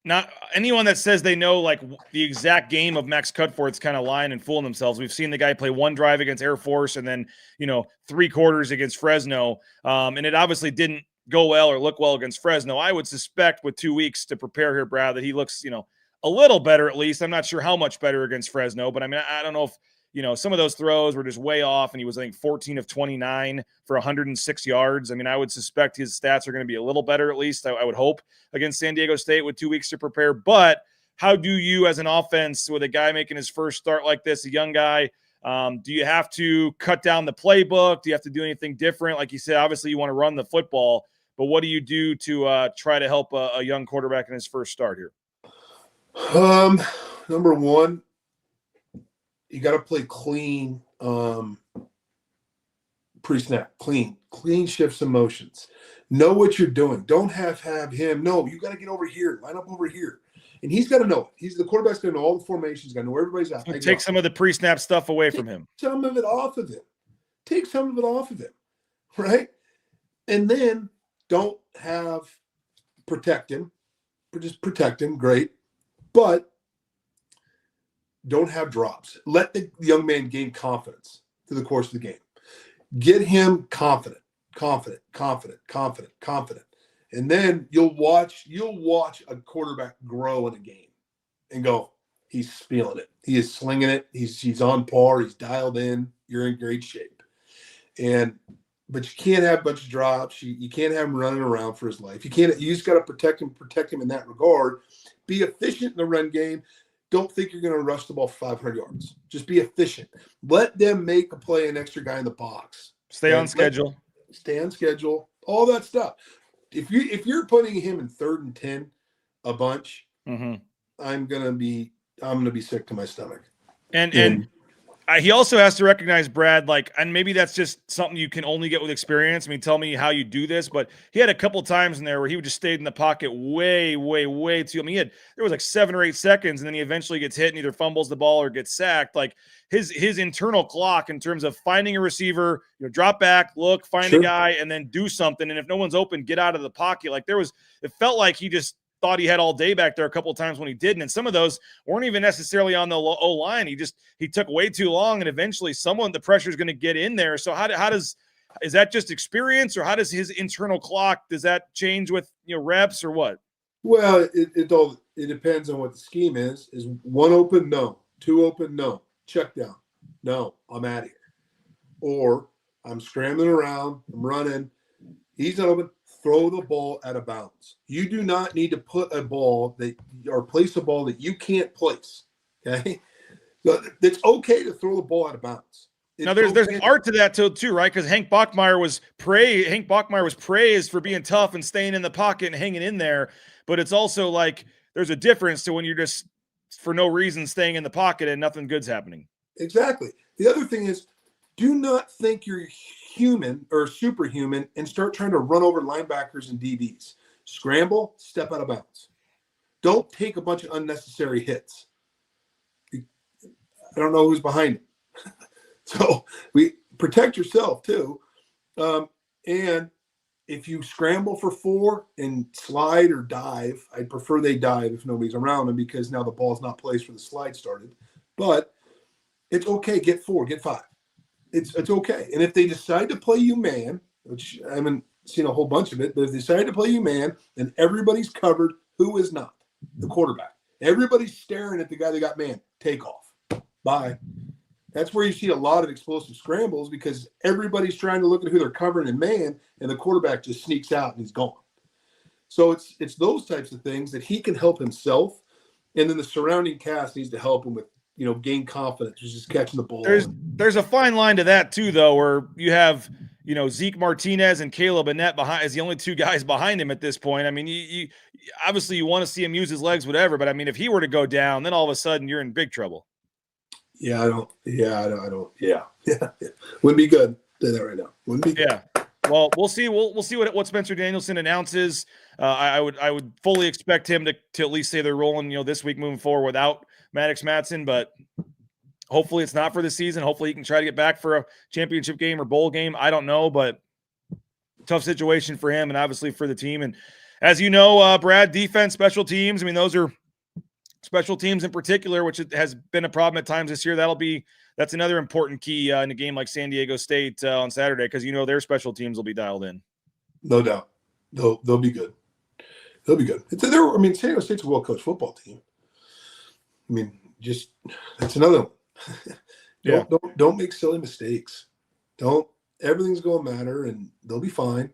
not anyone that says they know like the exact game of Max Cutforth's kind of lying and fooling themselves. We've seen the guy play 1 drive against Air Force and then, 3 quarters against Fresno. And it obviously didn't go well or look well against Fresno. I would suspect with 2 weeks to prepare here, Brad, that he looks, a little better at least. I'm not sure how much better against Fresno, but I mean, I don't know if, some of those throws were just way off, and he was, I think, 14 of 29 for 106 yards. I mean, I would suspect his stats are going to be a little better, at least, I would hope, against San Diego State with 2 weeks to prepare. But how do you, as an offense, with a guy making his first start like this, a young guy, do you have to cut down the playbook? Do you have to do anything different? Like you said, obviously you want to run the football, but what do you do to try to help a young quarterback in his first start here? Number one, you got to play clean, pre-snap, clean shifts and motions. Know what you're doing. Don't have him. No, you got to get over here, line up over here. And he's got to know it. The quarterback's got to know all the formations, got to know where everybody's at. Take some of the pre-snap stuff away from him. Some of it off of him. Take some of it off of him, right? And then don't protect him. Just protect him, great. But don't have drops. Let the young man gain confidence through the course of the game. Get him confident. And then you'll watch a quarterback grow in a game and go, he's feeling it. He is slinging it. He's on par. He's dialed in. You're in great shape. But you can't have a bunch of drops. You can't have him running around for his life. You just got to protect him in that regard. Be efficient in the run game. Don't think you're going to rush the ball for 500 yards. Just be efficient. Let them make a play, an extra guy in the box. Stay on schedule. Stay on schedule. All that stuff. If you're putting him in 3rd and 10 a bunch, I'm gonna be sick to my stomach. And He also has to recognize, Brad, like, and maybe that's just something you can only get with experience. I mean, tell me how you do this, but he had a couple times in there where he would just stayed in the pocket way, way, way too. I mean, there was like 7 or 8 seconds, and then he eventually gets hit and either fumbles the ball or gets sacked. Like his internal clock in terms of finding a receiver, drop back, look, find a guy, and then do something. And if no one's open, get out of the pocket. Like it felt like he just thought he had all day back there a couple of times when he didn't. And some of those weren't even necessarily on the O-line. He took way too long, and eventually the pressure is going to get in there. So is that just experience, or how does his internal clock, does that change with reps or what? Well, it depends on what the scheme is. Is one open? No. 2 open? No. Check down? No. I'm out of here. Or I'm scrambling around, I'm running. He's not open. Throw the ball out of bounds. You do not need to put a ball place a ball that you can't place. Okay, so it's okay to throw the ball out of bounds. Now there's an art to that too, right? Because Hank Bachmeier was praised for being tough and staying in the pocket and hanging in there. But it's also like there's a difference to when you're just for no reason staying in the pocket and nothing good's happening. Exactly. The other thing is, do not think you're human or superhuman and start trying to run over linebackers and DBs. Scramble, step out of bounds. Don't take a bunch of unnecessary hits. I don't know who's behind it. So protect yourself too. And if you scramble for 4 and slide or dive, I'd prefer they dive if nobody's around them, because now the ball's not placed where the slide started. But it's okay. Get 4, get 5. It's okay. And if they decide to play you man, which I haven't seen a whole bunch of it, but if they decide to play you man and everybody's covered, who is not? The quarterback. Everybody's staring at the guy that got man. Take off. Bye. That's where you see a lot of explosive scrambles, because everybody's trying to look at who they're covering in man, and the quarterback just sneaks out and he's gone. So it's those types of things that he can help himself, and then the surrounding cast needs to help him with, gain confidence, just catching the ball. There's a fine line to that too, though, where you have, Zeke Martinez and Caleb Annett behind as the only 2 guys behind him at this point. I mean, you obviously you want to see him use his legs, whatever, but I mean, if he were to go down, then all of a sudden you're in big trouble. Yeah, I don't. Yeah. Wouldn't be good. Say that right now. Wouldn't be good. Yeah. Well, we'll see. We'll see what Spencer Danielson announces. I would fully expect him to at least say they're rolling, this week moving forward without Maddox Matson, but hopefully it's not for the season. Hopefully he can try to get back for a championship game or bowl game. I don't know, but tough situation for him and obviously for the team. And as you know, Brad, defense, special teams, I mean, those are special teams in particular, which has been a problem at times this year. That's another important key in a game like San Diego State on Saturday, because their special teams will be dialed in. No doubt. They'll be good. They'll be good. San Diego State's a well-coached football team. I mean, that's another one. Don't make silly mistakes. Everything's going to matter, and they'll be fine.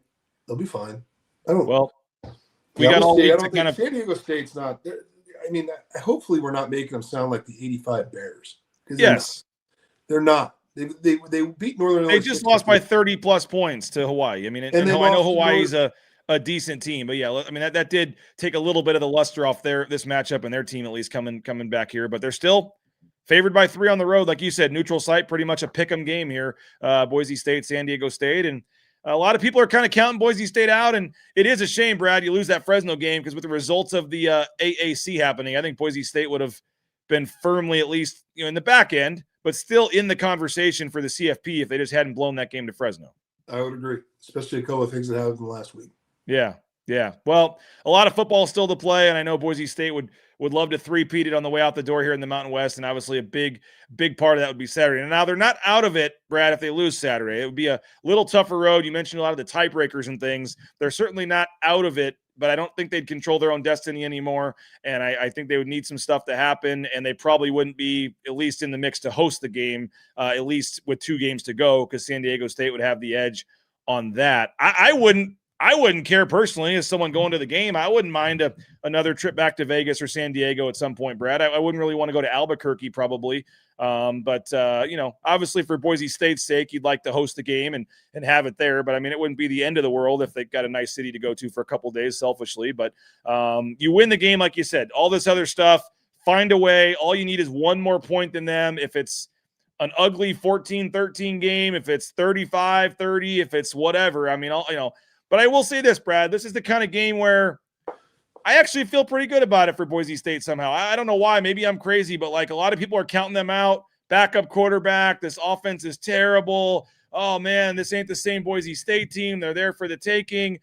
They'll be fine. We got all week to kind of. San Diego State's not. I mean, hopefully we're not making them sound like the '85 Bears. Yes, they're not. They beat Northern Illinois. They just lost by 30+ points to Hawaii. I mean, I know Hawaii's a decent team, but yeah, I mean that did take a little bit of the luster off this matchup and their team at least coming back here, but they're still favored by 3 on the road, like you said, neutral site, pretty much a pick'em game here. Boise State, San Diego State, and a lot of people are kind of counting Boise State out, and it is a shame, Brad, you lose that Fresno game, because with the results of the AAC happening, I think Boise State would have been firmly at least in the back end, but still in the conversation for the CFP if they just hadn't blown that game to Fresno. I would agree, especially a couple of things that happened last week. Yeah. Well, a lot of football still to play, and I know Boise State would love to three-peat it on the way out the door here in the Mountain West, and obviously a big part of that would be Saturday. And now they're not out of it, Brad, if they lose Saturday. It would be a little tougher road. You mentioned a lot of the tiebreakers and things. They're certainly not out of it, but I don't think they'd control their own destiny anymore, and I think they would need some stuff to happen, and they probably wouldn't be at least in the mix to host the game, at least with 2 games to go, because San Diego State would have the edge on that. I wouldn't care personally as someone going to the game. I wouldn't mind another trip back to Vegas or San Diego at some point, Brad. I wouldn't really want to go to Albuquerque probably. But obviously for Boise State's sake, you'd like to host the game and have it there. But I mean, it wouldn't be the end of the world if they got a nice city to go to for a couple of days selfishly. But you win the game, like you said, all this other stuff, find a way. All you need is one more point than them. If it's an ugly 14-13 game, if it's 35-30, if it's whatever. I mean, but I will say this, Brad, this is the kind of game where I actually feel pretty good about it for Boise State somehow. I don't know why. Maybe I'm crazy, but like a lot of people are counting them out. Backup quarterback. This offense is terrible. Oh, man, this ain't the same Boise State team. They're there for the taking.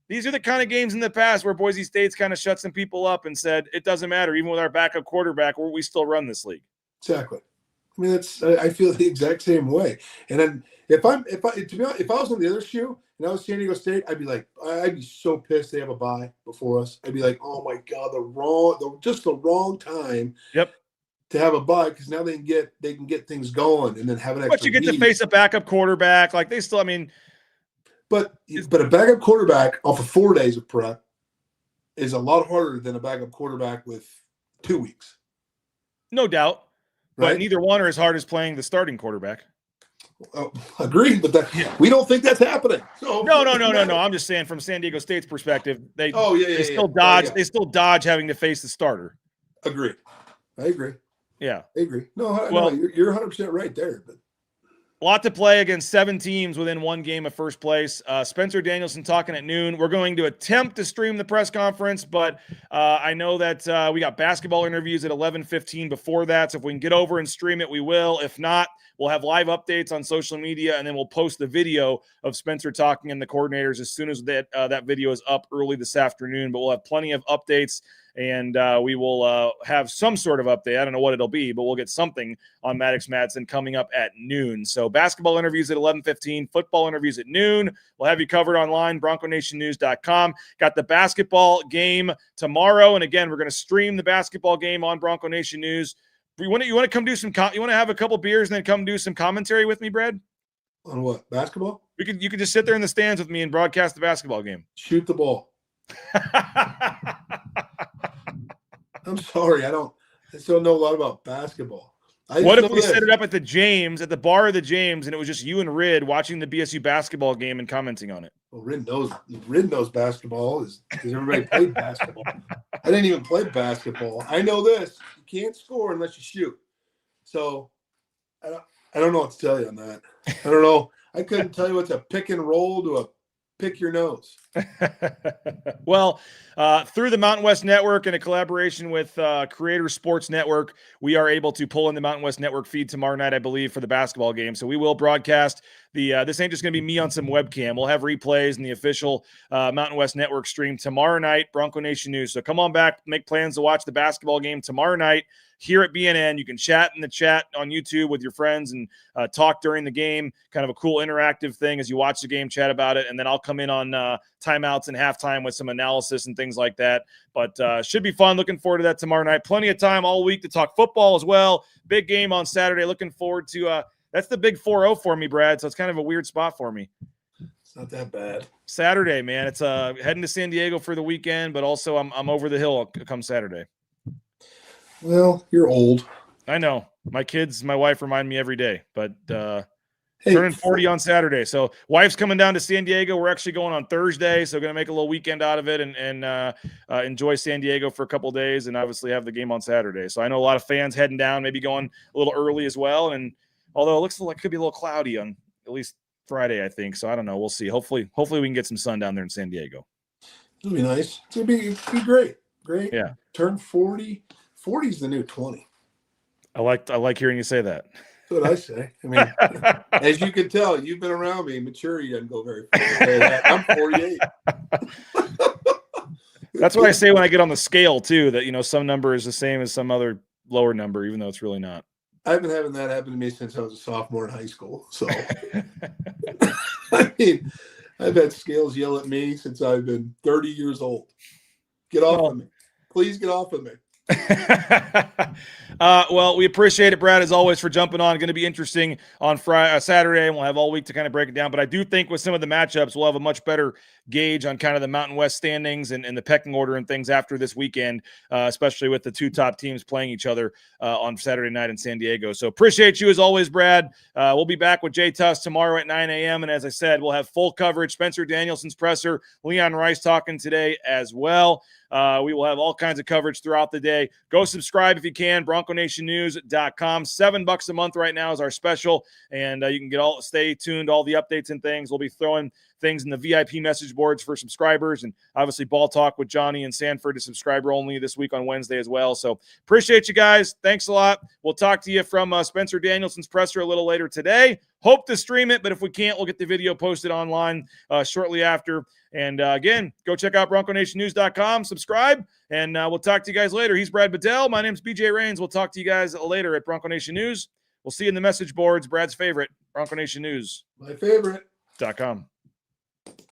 These are the kind of games in the past where Boise State's kind of shut some people up and said, it doesn't matter. Even with our backup quarterback, we still run this league. Exactly. I mean, I feel the exact same way. And then if I was on the other shoe and I was San Diego State, I'd be so pissed they have a bye before us. I'd be like, oh my God, just the wrong time. Yep. To have a bye, because now they can get things going and then have an extra. But you get to face a backup quarterback. Like they still, I mean, but a backup quarterback off of 4 days of prep is a lot harder than a backup quarterback with 2 weeks. No doubt. Right? But neither one are as hard as playing the starting quarterback. Agreed, but we don't think that's happening. So, no. I'm just saying from San Diego State's perspective, they still dodge having to face the starter. Agreed. I agree. Yeah. I agree. No, you're 100% right there. But a lot to play against 7 teams within 1 game of first place. Spencer Danielson talking at noon. We're going to attempt to stream the press conference, but I know that we got basketball interviews at 11:15 before that. So if we can get over and stream it, we will. If not, we'll have live updates on social media, and then we'll post the video of Spencer talking and the coordinators as soon as that video is up early this afternoon. But we'll have plenty of updates. And we will have some sort of update. I don't know what it'll be, but we'll get something on Maddox Madsen coming up at noon. So basketball interviews at 11:15, football interviews at noon. We'll have you covered online, BroncoNationNews.com. Got the basketball game tomorrow. And again, we're going to stream the basketball game on Bronco Nation News. You want to come do some you want to have a couple beers and then come do some commentary with me, Brad? On what? Basketball? You could just sit there in the stands with me and broadcast the basketball game. Shoot the ball. I'm sorry, I still know a lot about basketball. What if we set it up at the bar of the James, and it was just you and Rid watching the BSU basketball game and commenting on it? Well, Rid knows basketball because everybody played basketball. I didn't even play basketball. I know this: you can't score unless you shoot. So I don't know what to tell you on that. I don't know. I couldn't tell you what's a pick and roll to a pick your nose. Well, through the Mountain West Network and a collaboration with Creator Sports Network, we are able to pull in the Mountain West Network feed tomorrow night, I believe, for the basketball game. So we will broadcast this ain't just going to be me on some webcam. We'll have replays in the official Mountain West Network stream tomorrow night, Bronco Nation News. So come on back, make plans to watch the basketball game tomorrow night here at BNN. You can chat in the chat on YouTube with your friends and talk during the game, kind of a cool interactive thing as you watch the game, chat about it. And then I'll come in on timeouts and halftime with some analysis and things like that. But should be fun. Looking forward to that tomorrow night. Plenty of time all week to talk football as well. Big game on Saturday. Looking forward to that's the big 4-0 for me, Brad. So it's kind of a weird spot for me. It's not that bad. Saturday, man. It's heading to San Diego for the weekend, but also I'm over the hill come Saturday. Well, you're old. I know. My kids, my wife remind me every day, but turning 40 on Saturday. So wife's coming down to San Diego. We're actually going on Thursday. So going to make a little weekend out of it and enjoy San Diego for a couple of days and obviously have the game on Saturday. So I know a lot of fans heading down, maybe going a little early as well. And although it looks like it could be a little cloudy on at least Friday, I think. So I don't know. We'll see. Hopefully we can get some sun down there in San Diego. It'll be nice. It'll be great. Great. Yeah. Turn 40. 40 is the new 20. I like hearing you say that. That's what I say. I mean, as you can tell, you've been around me. Maturity doesn't go very far. I'm 48. That's what I say when I get on the scale too, that, some number is the same as some other lower number, even though it's really not. I've been having that happen to me since I was a sophomore in high school. So, I mean, I've had scales yell at me since I've been 30 years old. Get off of me. Please get off of me. Well, we appreciate it, Brad, as always, for jumping on. Going to be interesting on Saturday, and we'll have all week to kind of break it down. But I do think with some of the matchups, we'll have a much better gauge on kind of the Mountain West standings and the pecking order and things after this weekend, especially with the two top teams playing each other on Saturday night in San Diego. So appreciate you as always, Brad. We'll be back with Jay Tuss tomorrow at 9 a.m. And as I said, we'll have full coverage. Spencer Danielson's presser, Leon Rice talking today as well. We will have all kinds of coverage throughout the day. Go subscribe if you can, BroncoNationNews.com. $7 a month right now is our special, and you can stay tuned, all the updates and things. We'll be throwing things in the VIP message boards for subscribers, and obviously Ball Talk with Johnny and Sanford is subscriber only this week on Wednesday as well. So appreciate you guys. Thanks a lot. We'll talk to you from Spencer Danielson's presser a little later today. Hope to stream it, but if we can't, we'll get the video posted online shortly after. And again, go check out BroncoNationNews.com, subscribe, and we'll talk to you guys later. He's Brad Bedell. My name's BJ Rains. We'll talk to you guys later at Bronco Nation News. We'll see you in the message boards. Brad's favorite, BroncoNationNews. My favorite. .com.